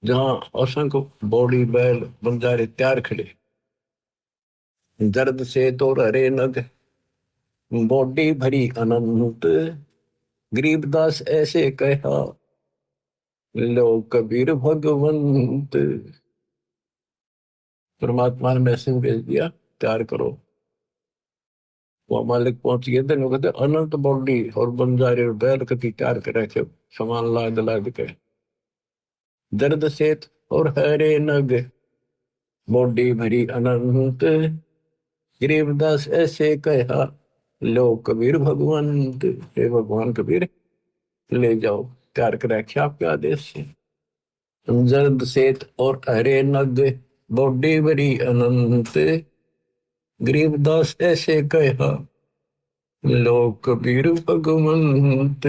जहां असंख्य बॉडी बैल बंजारे तैयार खड़े, दर्द से तो हरे नग, बॉडी भरी अनंत, गरीबदास ऐसे कहा, लो कबीर भगवंत। परमात्मा ने मैसेज भेज दिया, तैयार करो। वो मालिक पहुंच गए थे, कहते अनंत बॉडी और बंजारे और बैल कति तैयार कर रखे, सामान लाद लाद के। दर्द से और हरे नग, बॉडी भरी अनंत। गरीबदास ऐसे कहा, लो कबीर भगवंत, हे भगवान कबीर ले जाओ, तैयार कर रखे आपके आदेश से। जर्द सेत और हरे नग, बॉडी भरी अनंत। गरीबदास ऐसे कहा, लो कबीर भगवंत।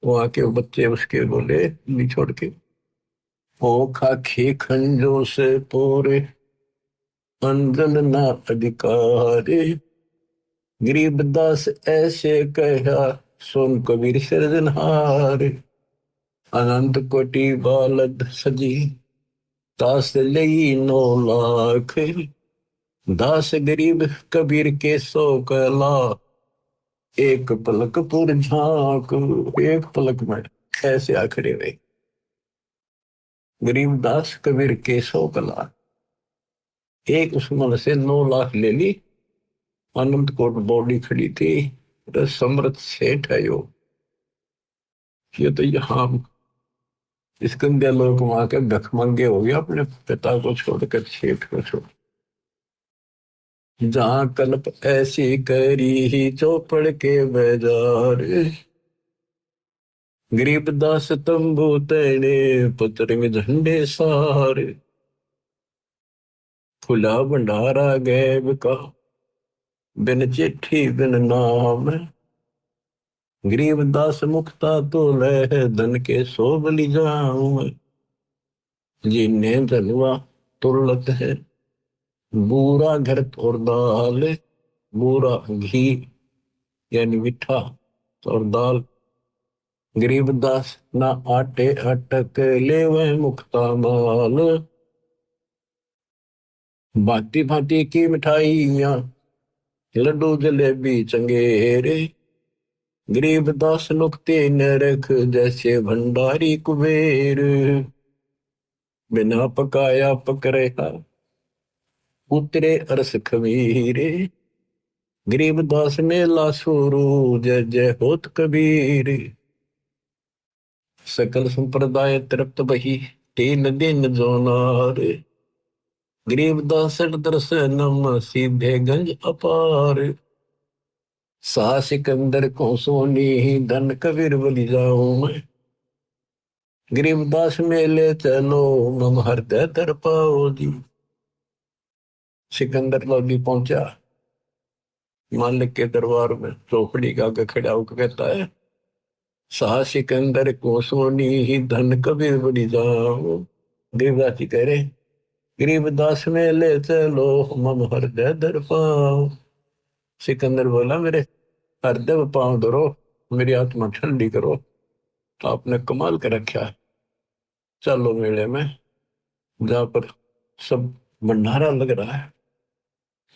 वहां के बच्चे उसके बोले भी छोड़ के, ओ खाखी खंजो से पोरे, अंजल ना अधिकारे। गरीबदास ऐसे कहा, सोन कबीर सिरजनहार। अनंत कोटि बालद सजी, दास लई 9 लाख। दास गरीब कबीर के 100 कला, एक पलक पुर झांक। एक पलक में ऐसे आखिरी हुए। गरीबदास कबीर के 100 कला, एक उसमन से 9 लाख ले ली। अनंत कोट बॉडी खड़ी थी, समृद्ध सेठ है यो। ये तो यहाँ स्कंदे लोग वहां के भिखमंगे हो गया, अपने पिता को छोड़कर सेठ को छोड़। जहां कल्प ऐसी करी ही चौपड़ के बाजार। गरीबदास तंबू तने, पतरंग झंडे सारे। खुला भंडारा गैब का, बिन चिट्ठी बिन नाम। गरीबदास मुक्ता तो लह, धन के 100 बलि जाऊं। जिन्हें धनवा तुरलत है, बूरा घृत और दाल। बूरा घी यानी मीठा और दाल। गरीबदास ना आटे अटक ले वह मुक्ता माल। भांति भांति की मिठाइयां, लड्डू जलेबी चंगेरे। गरीबदास नुकते न रख, जैसे भंडारी कुबेर। बिना पकाया पक रहा, उतरे अरस खमीरे। गरीबदास मेला शुरू, जय जय होत कबीर। सकल संप्रदाय तृप्त बही, 3 दिन जो नार। गरीबदास दर्शनम, सीधे गंज अपार। सा सिकंदर को सोनी, धन कबीर बलि जाऊं मैं। गरीबदास मेले चलो, मम हृदय तर पाओ जी। सिकंदर लोधी पहुंचा मालिक के दरबार में, चौपड़ी का आगे खड़ा होकर कहता है, सा सिकंदर को सोनी ही, धन कबीर बलि जाऊं। गरीबदास जी कह रहे, गरीबदास मेले चलो, मम हृदय दर पाओ। सिकंदर बोला, मेरे हृदय में पांव धरो, मेरी आत्मा ठंडी करो। तो आपने कमाल कर रखा है। चलो मेले में, जहां पर सब भंडारा लग रहा है।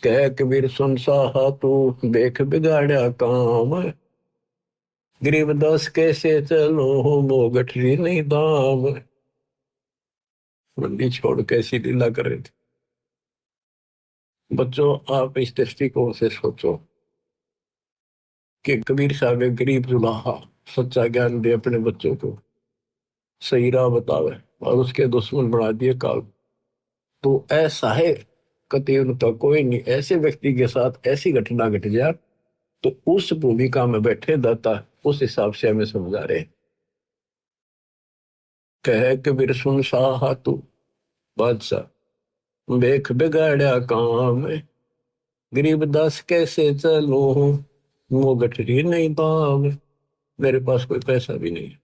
कह कबीर सुन साहा तू, देख बिगाड़ा काम। गरीबदास कैसे चलो, वो गठरी नहीं दाम। मंडी छोड़ कैसी लीला कर रहे थे। बच्चों, आप इस दृष्टिकोण से सोचो कि कबीर साहब एक गरीब जुलाहा सच्चा ज्ञान दे अपने बच्चों को, सही राह बतावे, और उसके दुश्मन बना दिए काल। तो ऐसा है, कति उनका कोई नहीं। ऐसे व्यक्ति के साथ ऐसी घटना घट जाए, तो उस भूमिका में बैठे दाता उस हिसाब से हमें समझा रहे। कह कबीर सुन साहा तू, बादशाह देख बिगाड़ा काम। गरीबदास कैसे चलो, वो गठरी नहीं दाम। मेरे पास कोई पैसा भी नहीं है,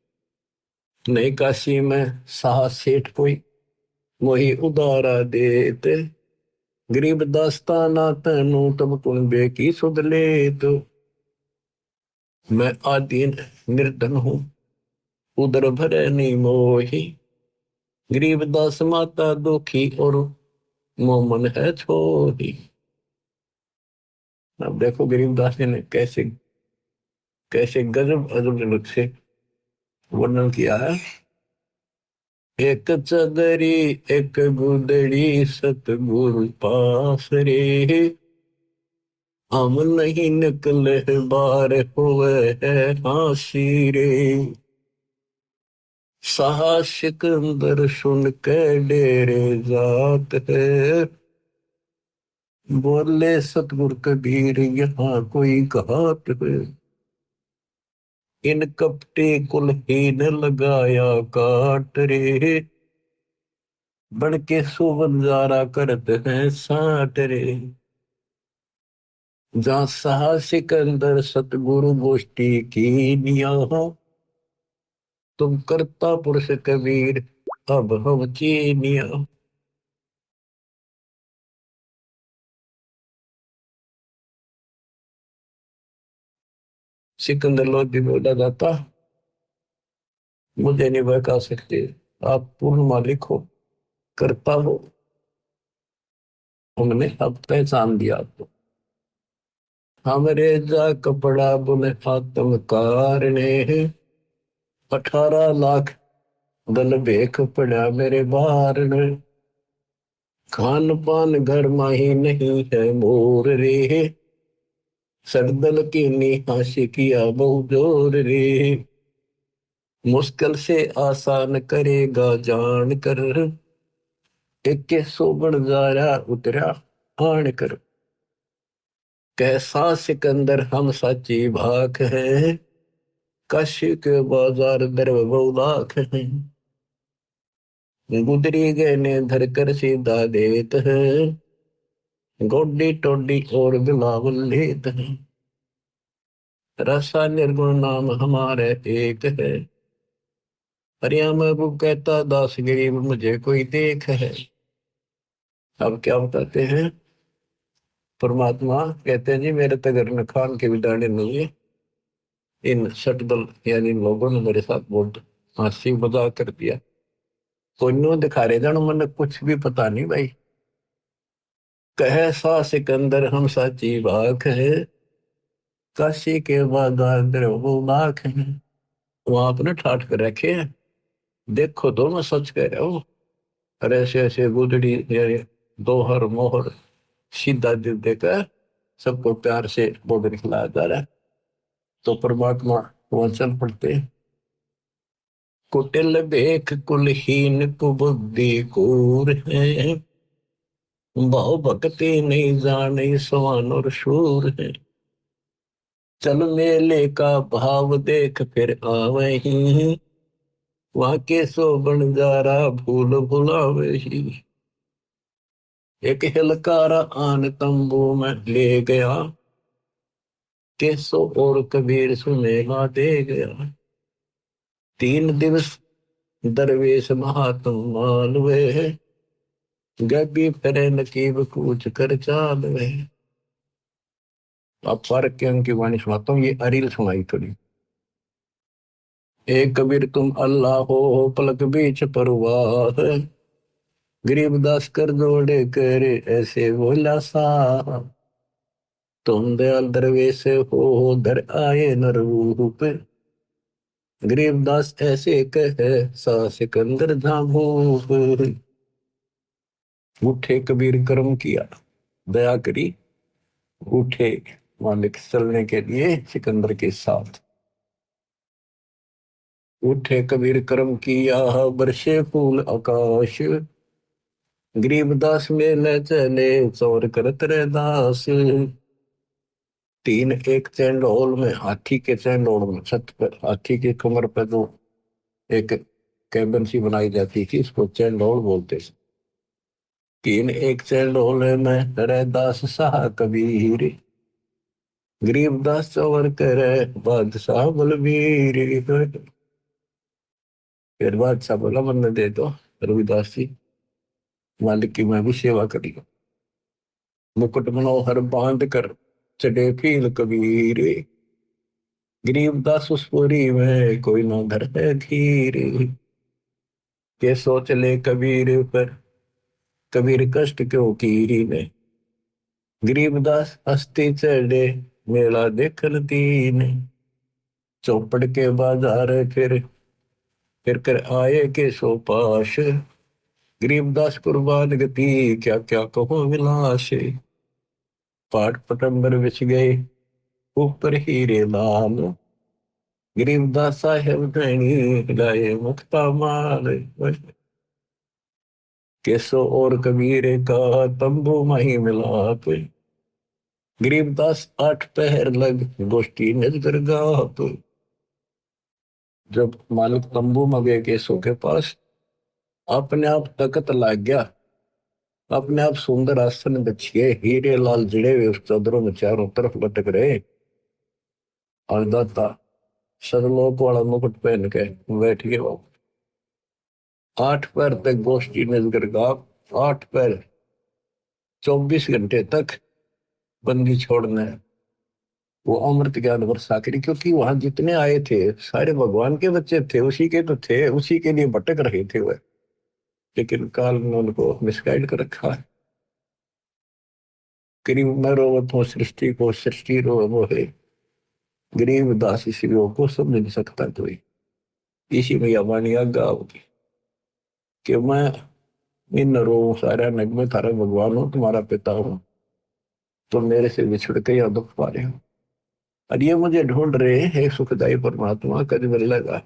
नहीं काशी में साहा सेठ कोई, वही उदारा देते। गरीबदास ताना तैनू, तब तुम बेकी सुध ले। तो मैं आदि निर्धन हूं, उदर भरे नहीं मोही। गरीबदास माता दुखी, और मोमन है छोही। अब देखो गरीबदास जी ने कैसे कैसे गजब अजब ढंग से वर्णन किया है। एक चदरी एक गुदड़ी सतगुरु पास रे, हम नहीं निकले बार हुए है हासी रे। साहा सिकंदर सुन के डेरे जात है, बोले सतगुरु कबीर यहाँ कोई घात है। इन कपटे कुलहीन लगाया काट रे, बन के सुबंजारा करते हैं साट रे। जहाँ साहा सिकंदर सतगुरु गोष्ठी की निया, तुम करता पुरुष कबीर अब हम चीनिया। सिकंदर लोधी बोला जाता, मुझे नहीं बहका सकते, आप पूर्ण मालिक हो, करता हो, हमने अब पहचान दिया आपको। हमरे जा कपड़ा बुने आत्मकार ने, 18 लाख दल भेख पड़ा मेरे बार ने। खान पान घर माही नहीं है मोर रे, सरदल की निहाशी किया बहु जोर रे। मुश्किल से आसान करेगा जान कर, एक सौ बन जारा उतरा आन कर। कैसा सिकंदर हम सच्ची भाख है, काशी के बाजार दर बहुलाख है। गुदरी गए ने धर कर सीधा देत है, गोडी टोडी और बिलावल लेत है। रसा निर्गुण नाम हमारे एक है, हरिया महबूब कहता दास गरीब मुझे कोई देख है। अब क्या बताते हैं, परमात्मा कहते हैं जी मेरे तगर न खान के भी दाने नहीं है। इन सटदल यानी इन लोगों ने मेरे साथ बहुत हंसी मजाक कर दिया। कोई नो दिखा रहे जानो मन कुछ भी पता नहीं भाई। कहे सा सिकंदर हम साची बाख है, काशी के बाजार वो बाख है। वहां अपने ठाठ कर रखे हैं, देखो तो मैं सच कह रहा हूँ। अरे ऐसे ऐसे गुदड़ी यानी दोहर मोहर सीधा दिल देकर सबको प्यार से बोल खिलाया जा रहा है। तो परमात्मा वहां चल पड़ते हैं। कुटिल देख कुलहीन कुबुद्धि कूर है, भाव भक्ति नहीं जाने सवान और शूर है। चल मेले का भाव देख फिर आवे ही, वहां के सो बन जा रहा भूल भुलावे ही। एक हिलकारा आन तंबू में ले गया, केसो और कबीर सुनेगा दे गया। 3 दिवस दरवेश महात्म मालवे, गबी फिरे नकीब कूच कर चालवे। अब फर्क के अंक की वाणी सुनाता हूँ, ये अरील सुनाई थोड़ी। एक कबीर तुम अल्लाह हो पलक बीच परवाह, गरीबदास कर जोड़े करे ऐसे बोला सा। तुम दयाल दरवेश हो धर आए न रूप, गरीबदास ऐसे कहे सा सिकंदर झाबूप। उठे कबीर कर्म किया, दया करी, उठे मालिक चलने के लिए सिकंदर के साथ। उठे कबीर कर्म किया बरसे फूल आकाश, गरीबदास में न चले चौर करत रे दास। 3 एक चैंडोल में, हाथी के चैंडोल में, छत पर हाथी के कमर पर जो एक कैबिन सी बनाई जाती थी इसको चैंडोल बोलते थे। 3 एक चैंडोल में रैदास शाह कबीर, गरीबदास चौर करे बादशाह बलबीर। फिर बादशाह बोला मन दे दो रविदास जी, मालिक की मैं भी सेवा करी। मुकुट मनोहर बांध कर चढ़े फील कबीर, गरीबदास उस पुरी में कोई ना धर है धीर। के सोच ले कबीर पर कबीर कष्ट क्यों की ने, गरीबदास हस्ती चढ़े मेला देखल दीन। चौपड़ के बाजार फिर कर आए के सो पाश। गरीबदास कुर्बान गति क्या क्या कहो विलास। पाठ पटंबर बिछ गए ऊपर हीरे लाल। गरीबदास साहेब नैनी लाए मुक्ता माल। केसो और कबीर का तंबू माही मिलाप। गरीबदास आठ पहर लग गोष्ठी नजर गाप। जब मालिक तंबू में गए केसो के पास, अपने आप तकत लाग गया। अपने आप सुंदर आसन बिछिए हीरे लाल जड़े हुए उस चादरों में चारों तरफ लटक रहे। और दाता सदलोक वाला मुकुट पहन के बैठ गए वो। आठ पैर तक गोष्ठी नजर गाप। आठ पैर 24 घंटे तक बंदी छोड़ना है। वो अमृत ज्ञान वर्षा करी, क्योंकि वहां जितने आए थे सारे भगवान के बच्चे थे, उसी के तो थे, उसी के लिए भटक रहे थे वह। लेकिन काल ने उनको मिसगाइड कर रखा है। गरीब मैं रोवत हूँ सृष्टि को, सृष्टि रो वो है। गरीब दास इसी को समझ नहीं सकता कोई। इसी में यह वाणी आज्ञा होगी कि मैं इन रो सारा नग में थारा भगवान हूँ, तुम्हारा पिता हूँ, तो मेरे से बिछड़ के यहाँ दुख पा रहे हो। और ये मुझे ढूंढ रहे हैं सुखदाई परमात्मा, कभी मिलेगा।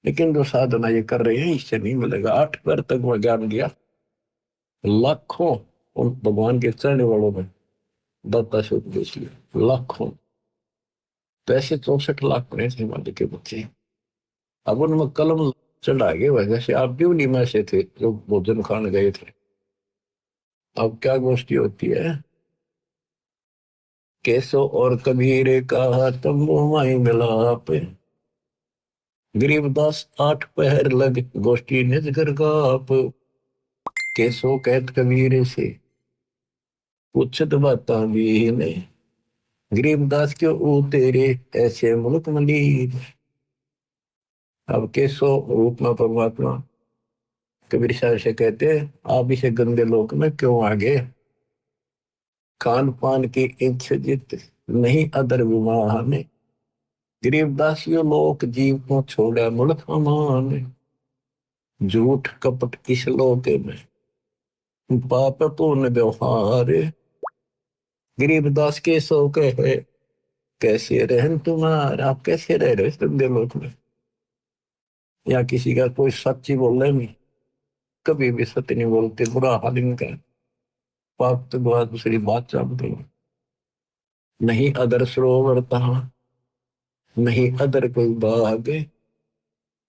लेकिन जो साधना ये कर रहे हैं इससे नहीं मिलेगा। आठ पैर तक वह ज्ञान दिया। लाखों उन भगवान के चढ़ने वालों में दत्ता से उपदेश लिया, लाखों। तो ऐसे 64 लाख पड़े थे हिमालय के बच्चे। अब उनमें कलम चढ़ा गए वजह से आप भी उन्हीं में से थे जो भोजन खाने गए थे। अब क्या गोष्ठी होती है, केसो और कबीर का तंबू माई मिलाप। गरीबदास आठ पहर लग गोष्ठी निज घर गाप। केसो कहत कबीर से पूछत बाता भी ने। गरीबदास क्यों ऊ तेरे ऐसे मुल्क मलीर। अब केसो रूप में परमात्मा कबीर साहब से कहते हैं आप इसे गंदे लोक में क्यों आ गए। खान पान की इच्छा जित नहीं अदर विवाह में। गरीबदास यो लोक जीव को छोड़ा मुल्क अमान। झूठ कपट इस लोक में पाप पूर्ण व्यवहार। गरीबदास के सो कहे कैसे रहन तुम्हारा। आप कैसे रह रहे हो गंदे लोक में। या किसी का कोई सच्ची बोल रहे नहीं, कभी भी सत्य नहीं बोलते, बुरा हाल इनका। पाप तो बात दूसरी बात जानते हैं। नहीं अदर सरोवर तहा नहीं अदर कोई बाग।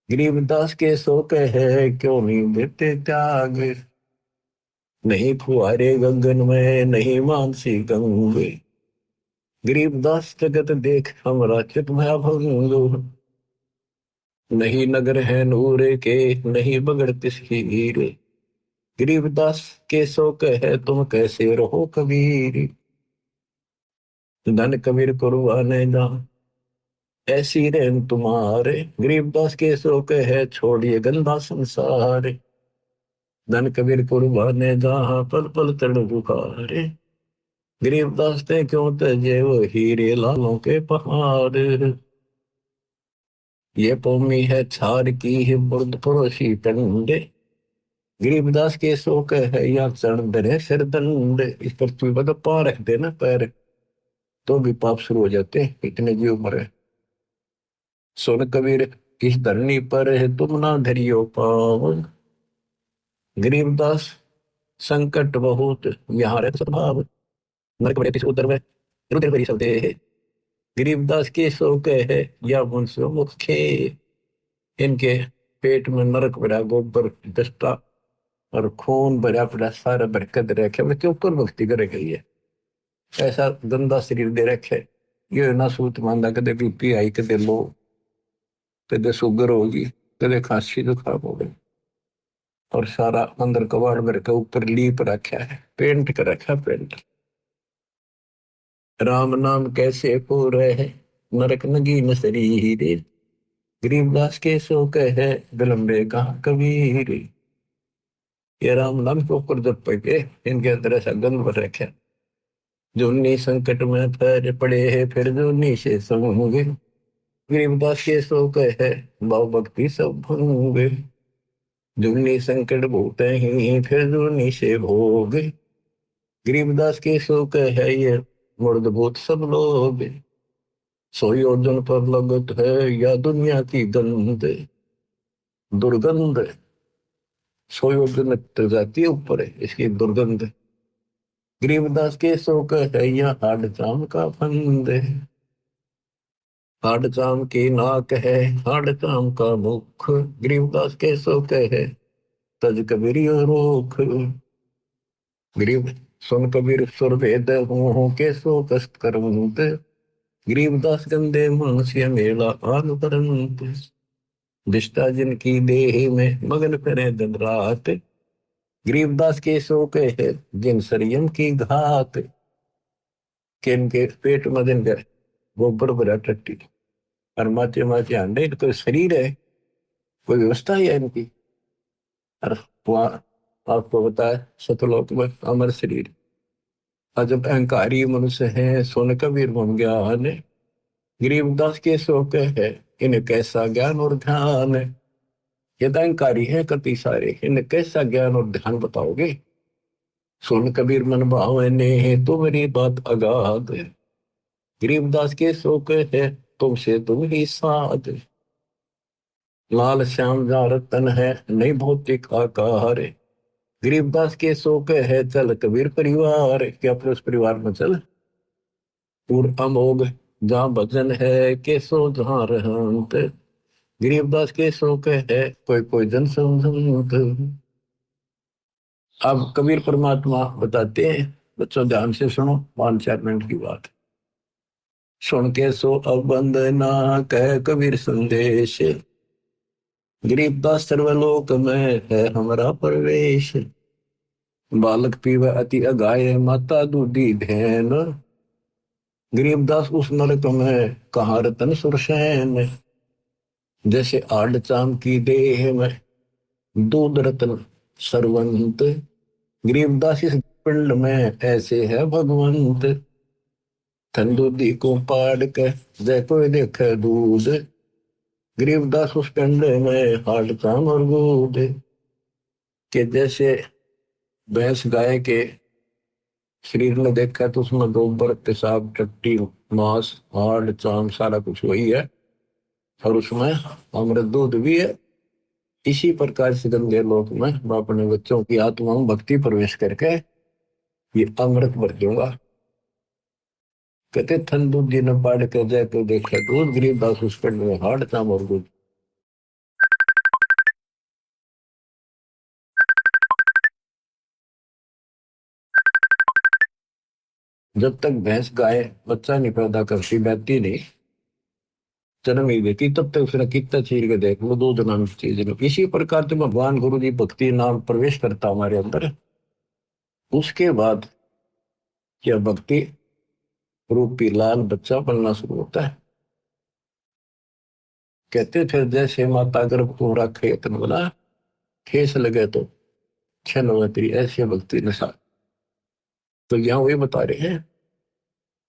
गरीबदास के सो कहे क्यों नहीं देते त्याग। नहीं फुहारे गगन में नहीं मानसी गंग। गरीबदास जगत देख हमरा चित भंग। नहीं नगर है नूरे के नहीं बगड़ तिसकी हीर। गरीबदास के सो कहे तुम कैसे रहो कबीर। धन कबीर कुर्बाने जा ऐसी रहन तुम्हारे। गरीबदास के सो कहे छोड़िए गंदा संसार। धन कबीर कुर्बाने जहाँ पल पल तड़ बुखारे। गरीबदास ने क्यों तजे वो हीरे लालों के पहाड़। ये पौमी है छार की है बुर्द पड़ोसी टंडे। गरीबदास के शोक है या चरण धरे सिर दंड। इस पृथ्वी पर तो पाँव रख देना पैर तो भी पाप शुरू हो जाते हैं, इतने जीव मरे। सुन कबीर इस धरनी पर है तुम ना धरियो पाव। गरीबदास संकट बहुत यहाँ रह स्वभाव। नरक बड़े उदर में रुधिर भरी सब दे। गरीबदास के शोक है या मुझसे मुखे। इनके पेट में नरक भरा गोबर दस्ता और खून भरा पड़ा सारा बरकत रखे। मैं क्यों कर भक्ति करे गई है। ऐसा गंदा शरीर दे रखे। ये ना सूत मानदा कदे बीपी आई, कदे लो, कदे शुगर होगी, कदे खांसी जुकाम हो गई। और सारा अंदर कबाड़ भर के ऊपर लीप रखा है, पेंट कर रखा पेंट। राम नाम कैसे पूरे है नरक नगीन शरीर। गरीबदास के सो कहे विलंबे कहा कबीर। ये राम नाम के ऊपर जब पड़े इनके अंदर ऐसा गंध भर रखे। जो नी संकट में पैर पड़े है फिर जो नी से होंगे। गरीबदास के सो कहे भाव भक्ति सब भंगे, दुनी संकट बहुत ही फिर दुनी से भोग। गरीबदास के सो कहे ये मुर्द भूत सब लोग, सोई अर्जुन पर लगत है या दुनिया की गंध दुर्गंध। सोई अर्जुन तक जाती है ऊपर है इसकी दुर्गंध। गरीबदास के सो कहे या हाड चाम का फंद, हाड चाम की नाक है हाड चाम का मुख। गरीबदास के सो कहे तज कबीर रोख। गरीब सुन कबीर सुर भेद हूँ के सो कष्ट करवंत, गरीबदास गंदे मनुष्य मेला आग परंत। दिष्टा जिनकी देह में मगन करे दिन रात, गरीबदास के सो कहे जिन संयम की घात। किन के पेट में दिन कर गोबर भरा टट्टी और माचे माचे अंडे, कोई शरीर है कोई व्यवस्था है इनकी। और वहां आपको बताया सतलोक में अमर शरीर। और जब अहंकारी मनुष्य है सोन कबीर बन गया ने, गरीबदास के शोक है इन्हें कैसा ज्ञान और ध्यान है। ये तो अहंकारी है कति सारे, इन्हें कैसा ज्ञान और ध्यान बताओगे। सोन कबीर मन भावे ने तो मेरी बात अगाध, गरीबदास के शोक है तुमसे तुम ही साध। लाल श्याम जा रतन है नहीं भौतिक आकार, गरीबदास के शोक है चल कबीर परिवार। क्या अपने उस परिवार में चल। और अमोघ जहाँ भजन है के सो जहाँ रहंत, गरीबदास के शोक है कोई कोई जन समझंत। अब कबीर परमात्मा बताते हैं, बच्चों ध्यान से सुनो 5-4 मिनट की बात। सुन के सो अब वंदना कह कबीर संदेश, गरीबदास सर्वलोक में है हमारा प्रवेश। बालक पीवे अति अगाय माता दूधी धैन, गरीबदास उस नरक में कहाँ रतन सुरसैन। जैसे आड़ चाम की देह में दूध रतन सरवंत, गरीबदास इस पिंड में ऐसे है भगवंत। तंदूदी को पाड़ के जय कोई देखे दूध, गरीबदास उस पिंड में हाड़ चाम और दूध। के जैसे भैंस गाय के शरीर में देखा तो उसमें गोबर पेशाब टट्टी मांस हाड़ चाम सारा कुछ वही है, और उसमें अमृत दूध भी है। इसी प्रकार से गंगे लोक में मैं अपने बच्चों की आत्मा में भक्ति प्रवेश करके ये अमृत भर दूंगा। कहते थन दूध जी न पाड़ कर जाए तो देखा दूध, गरीबदास उस पिंड में हाड़ चाम और दूध। जब तक भैंस गाय बच्चा नहीं पैदा करती बैठती नहीं जन्म ही देती, तब तक उसने कितना चीर के देख लो दूध नाम की चीज। इसी प्रकार से भगवान गुरु जी भक्ति नाम प्रवेश करता हमारे अंदर, उसके बाद क्या भक्ति रूपी लाल बच्चा बनना शुरू होता है। कहते थे जैसे माता गर्भ को रखे तन बना, ठेस लगे तो छन तेरी ऐसी भक्ति नशा। तो यहाँ वही बता रहे हैं,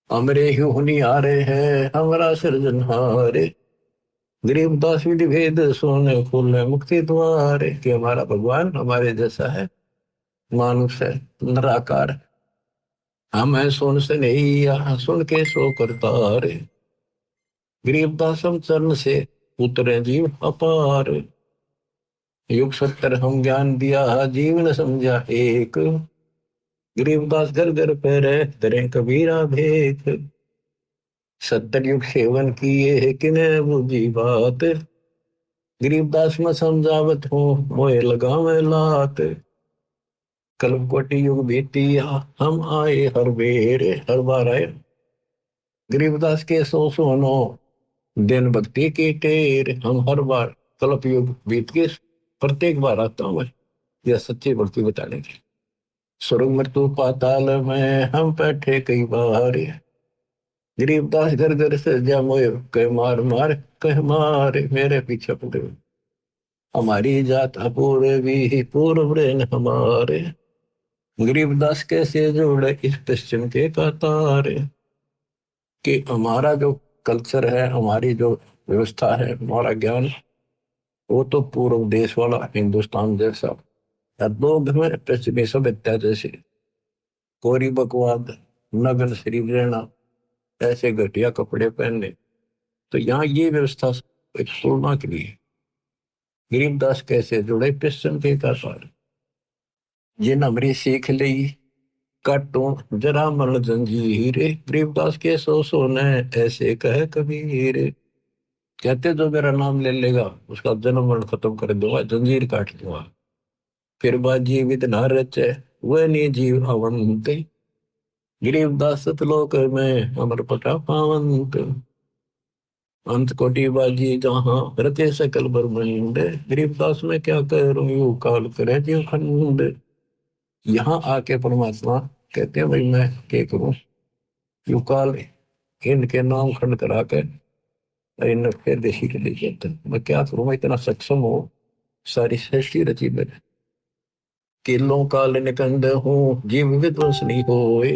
हमरे ही हुनी आ रहे हैं हमारा सृजनहारे, गरीबदास विधि भेद सोने खोले मुक्ति द्वारे। कि हमारा भगवान हमारे जैसा है, मानुष है निराकार। हम है सुन से नहीं यहाँ सुन के सो करता रे, गरीबदास हम चरण से उतरे जीव अपार। युग 70 हम ज्ञान दिया जीव न समझा एक, गरीबदास घर घर पैरे दरे कबीरा भेख। 70 युग सेवन किए है किने बुझी बात, गरीबदास में समझावत हो मोए लगावे लात। कल्प कोटि युग बीतिया हम आए हर बेर, हर बार आए। गरीबदास के सो सोनो दिन भक्ति की टेर, हम हर बार कल्प युग बीत के प्रत्येक बार आता हूँ मैं यह सच्ची भक्ति बताने की। स्वर्ग मृत्यु पाताल में हम बैठे कई बार, गरीबदास घर घर से जा मोए कह मार मार कह मारे मेरे पीछे पड़े। हमारी जात अपूर्वी पूर्व रेन हमारे, गरीबदास कैसे जोड़े इस पश्चिम के कतार। कि हमारा जो कल्चर है, हमारी जो व्यवस्था है, हमारा ज्ञान, वो तो पूर्व देश वाला हिंदुस्तान जैसा। या लोग हमें पश्चिमी सभ्यता जैसे कोरी बकवाद, नग्न शरीर रहना, ऐसे घटिया कपड़े पहनने। तो यहाँ ये व्यवस्था एक तुलना के लिए। गरीबदास कैसे जुड़े पश्चिम के साथ, जिन हमरी सीख ली काटो जरा मन जंजीर, गरीबदास के सो ने ऐसे कहे कबीर। कहते जो मेरा नाम ले लेगा उसका जन्म मरण खत्म कर दूंगा, जंजीर काट दूंगा। फिर बात जीवित न रचे वह नहीं जीव अवंत, गरीबदास सतलोक में अमर पटा पावंत। अंत कोटि बाजी जहां रते सकल ब्रह्मांड, गरीबदास में क्या करूं यू काल करे जीव खंड। यहाँ आके परमात्मा कहते हैं भाई मैं क्या करूं, यू काल इनके नाम खंड करा कर इन फिर देशी के लिए कहते हैं मैं क्या करूं, मैं इतना सक्षम हो, सारी सृष्टि रची मैंने। किलों काल निकंद हूँ जीव विध्वंस नहीं होए,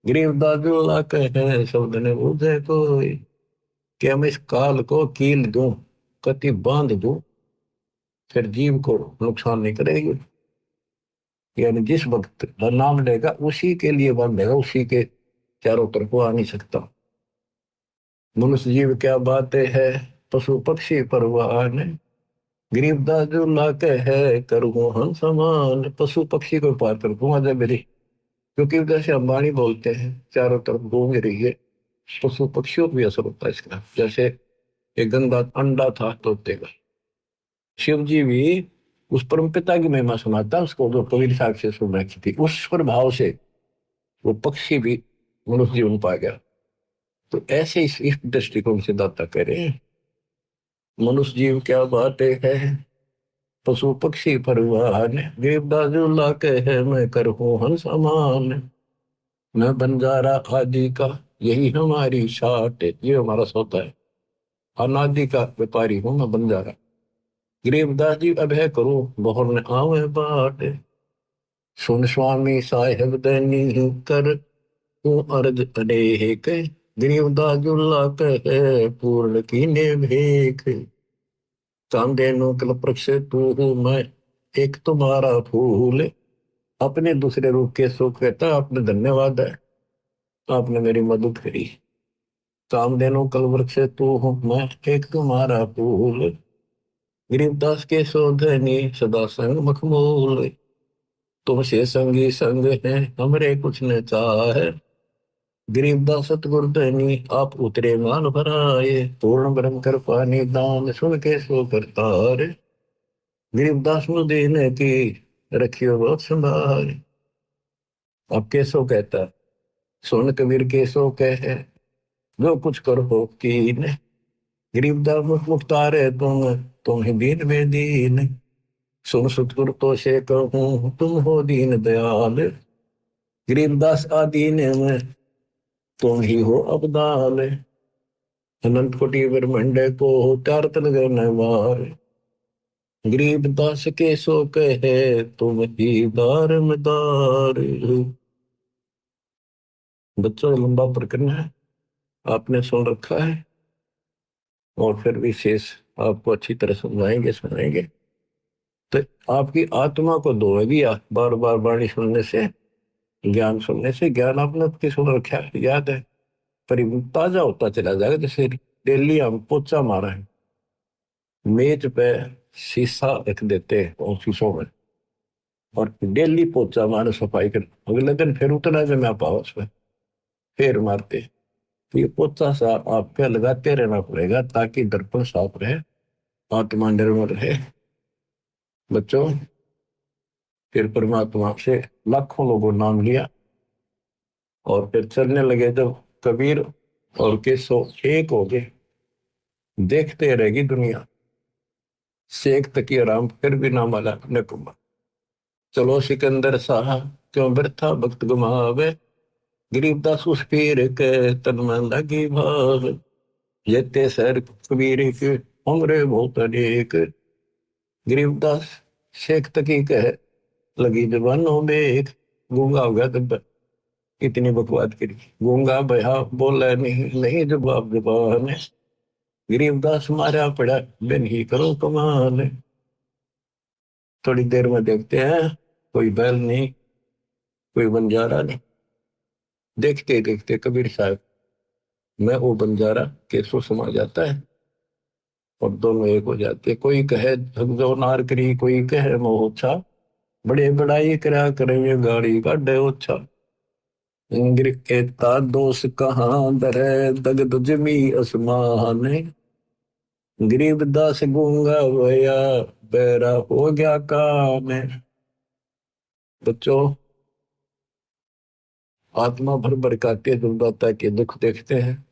गरीबदास जुल्ला कहे शब्द ने बुझे कोई। क्या मैं इस काल को कील दूं, कति बांध दूं, फिर जीव को नुकसान नहीं करेगी। यानी जिस वक्त वह नाम लेगा उसी के लिए बांधेगा, उसी के चारों तरफ वो आ नहीं सकता। मनुष्य जीव क्या बातें है, पशु पक्षी परवान, गरीबदास जुल्ला कहे करूँ हम समान। पशु पक्षी को पार कर दूंगा जब मेरी, क्योंकि जैसे अंबानी बोलते हैं चारों तरफ घूम रही है, पशु पक्षियों को भी असर होता है इसका। जैसे एक गंदा अंडा था तोते का, शिव जी भी उस परम पिता की महिमा सुनाता उसको, जो कबीर साहब से सुन रखी थी, उस प्रभाव से वो पक्षी भी मनुष्य जीवन पा गया। तो ऐसे इस दृष्टिकोण से दाता कह रहे हैं मनुष्य जीव क्या बातें है, पशु पक्षी परवान, गरीबदास जुल्ला कहे मैं करूँ हंस समान। मैं बंजारा आदि का यही हमारी शाट, ये हमारा सौदा है, अनादि का व्यापारी हूं मैं बंजारा। गरीबदास जी अभय करो बहुर ने आवे बाट, सुन स्वामी साहेब दैनी कर तू अर्ज अनेक, गरीबदास जुल्ला कहे पूर्ण कीने भेख। कामधेनु कल्प वृक्ष तू हूँ मैं एक तुम्हारा फूल, अपने दूसरे रूप के सुख कहता आपने धन्यवाद है, आपने मेरी मदद करी। कामधेनु कल्प वृक्ष तू हूँ मैं एक तुम्हारा फूल, गरीबदास के शोधनी सदा संग मखमूल। तुमसे संगी संग है हमरे कुछ न चाहे, गरीबदास सतगुरु धनी आप उतरे मान भराए। पूर्ण ब्रह्म कृपा निदान सुन के सो करतार, गरीबदास मुझ देने की रखियो बहुत संभाल। अब केसो कहता है, सुन कबीर केसो कहे जो कुछ करो कीन, गरीबदास मुख मुख्तार तुम ही दीन में दीन। सुन सतगुरु तो से कहूँ तुम हो दीन दयाल, गरीबदास आदीन में तुम ही हो अबदाल। अनंत कोटि ब्रह्मांड को चार तन वार, गरीबदास के सो कहे तुम ही दारमदार। बच्चों लंबा प्रकरण है, आपने सुन रखा है, और फिर विशेष आपको अच्छी तरह समझाएंगे सुनाएंगे। तो आपकी आत्मा को धोएगी बार बार वाणी सुनने से, ज्ञान सुनने से। ज्ञान आपने आपकी सुन रखा है, याद है, पर ताजा होता चला जाएगा। जैसे डेली हम पोचा मारा है, मेज पे शीशा रख देते हैं ऑफिसों में, और डेली पोचा मारे सफाई कर, अगले दिन फिर उतना जमा पाओ उसमें फिर मारते। तो ये पोचा सा आपके लगाते रहना पड़ेगा ताकि दर्पण साफ रहे, आत्मा निर्मल रहे। बच्चों फिर परमात्मा से लाखों लोगों नाम लिया, और फिर चलने लगे जब कबीर और केशव एक हो गए। देखते रहेगी दुनिया, शेख तकी आराम फिर भी नाम आला अपने को। चलो सिकंदर शाह क्यों व्यर्था भक्त गुमावे, गरीबदास उस पीर के तन में लगी भाव। जेते सर कबीर के उम्र बहुत अनेक, गरीबदास शेख तकी कह लगी जबानों में एक। गूंगा हो गया तब इतनी बकवाद करी, गूंगा बया बोला नहीं नहीं जवाब जबान है। गरीबदास मारा पड़ा बिन ही करो कमाल। थोड़ी देर में देखते हैं कोई बैल नहीं, कोई बंजारा नहीं। देखते देखते कबीर साहब मैं वो बंजारा केसो समा जाता है और दोनों एक हो जाते। कोई कहे झकझो नार करी, कोई कहे मोहछा, बड़े बड़ाई करा करेंगे गाड़ी का ओछा। इंग्र एता दोष कहाँ दरे दगद जमी असमान। गरीबदास गूंगा होया बेरा हो गया काम। बच्चों, आत्मा भर भर के दुर्दाता के दुख देखते हैं।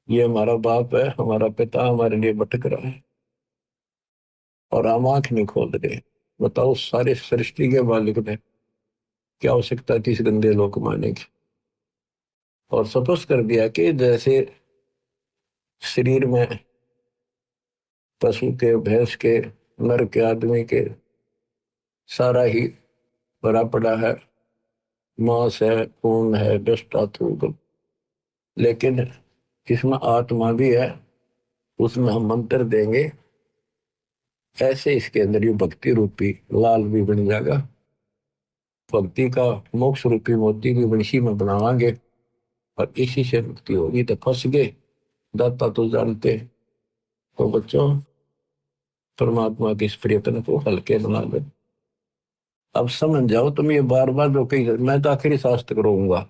ये हमारा बाप है, हमारा पिता हमारे लिए भटक रहा है और हम आंख नहीं खोल रहे। बताओ, सारे सृष्टि के मालिक ने क्या आवश्यकता थी इस गंदे लोक मारने की। और सपोज कर दिया कि जैसे शरीर में पशु के, भैंस के, नर के, आदमी के सारा ही भरा पड़ा है, मांस है, खून है, डस्ट धातु, लेकिन इसमें आत्मा भी है। उसमें हम मंत्र देंगे, ऐसे इसके अंदर ये भक्ति रूपी लाल भी बन जाएगा। भक्ति का मोक्ष रूपी मोती भी वंशी में बनावांगे और इसी से मुक्ति होगी। तो फंस गए, दाता तो जानते। तो बच्चों, परमात्मा के इस प्रयत्न को हल्के बना दो। अब समझ जाओ तुम, ये बार बार जो कही मैं तो आखिरी शास्त्र करूंगा,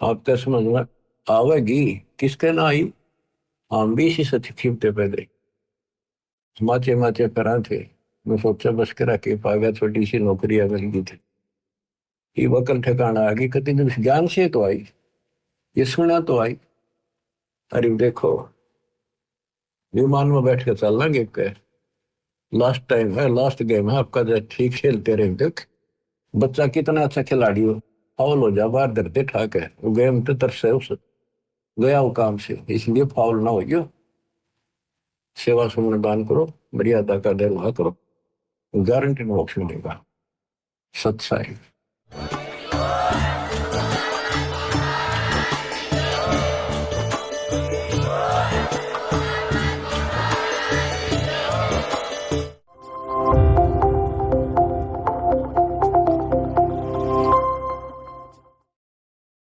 आपके समझ में आवेगी। किसके ना आई, हम भी इसी सच खींचते पहले माचे माचे करा थे। मैं सोचा बस करा के पागा, छोटी सी नौकरियां मिल गई थी, ये वकल ठिकाना आ गई। कति दिन ज्ञान से तो आई, ये सुना तो आई। अरे देखो, विमान में बैठ के चल लेंगे, लास्ट टाइम है, लास्ट गेम है आपका, जो ठीक खेलते रहे। देख बच्चा कितना अच्छा खिलाड़ी हो, फाउल हो जा बाहर धरते ठाक है, वो गेम तो तरस है उस गया वो काम से, इसलिए फाउल ना हो। सेवा सुमन दान करो, मर्यादा का निर्वाह करो, गारंटी मोक्ष मिलेगा। सत्साई।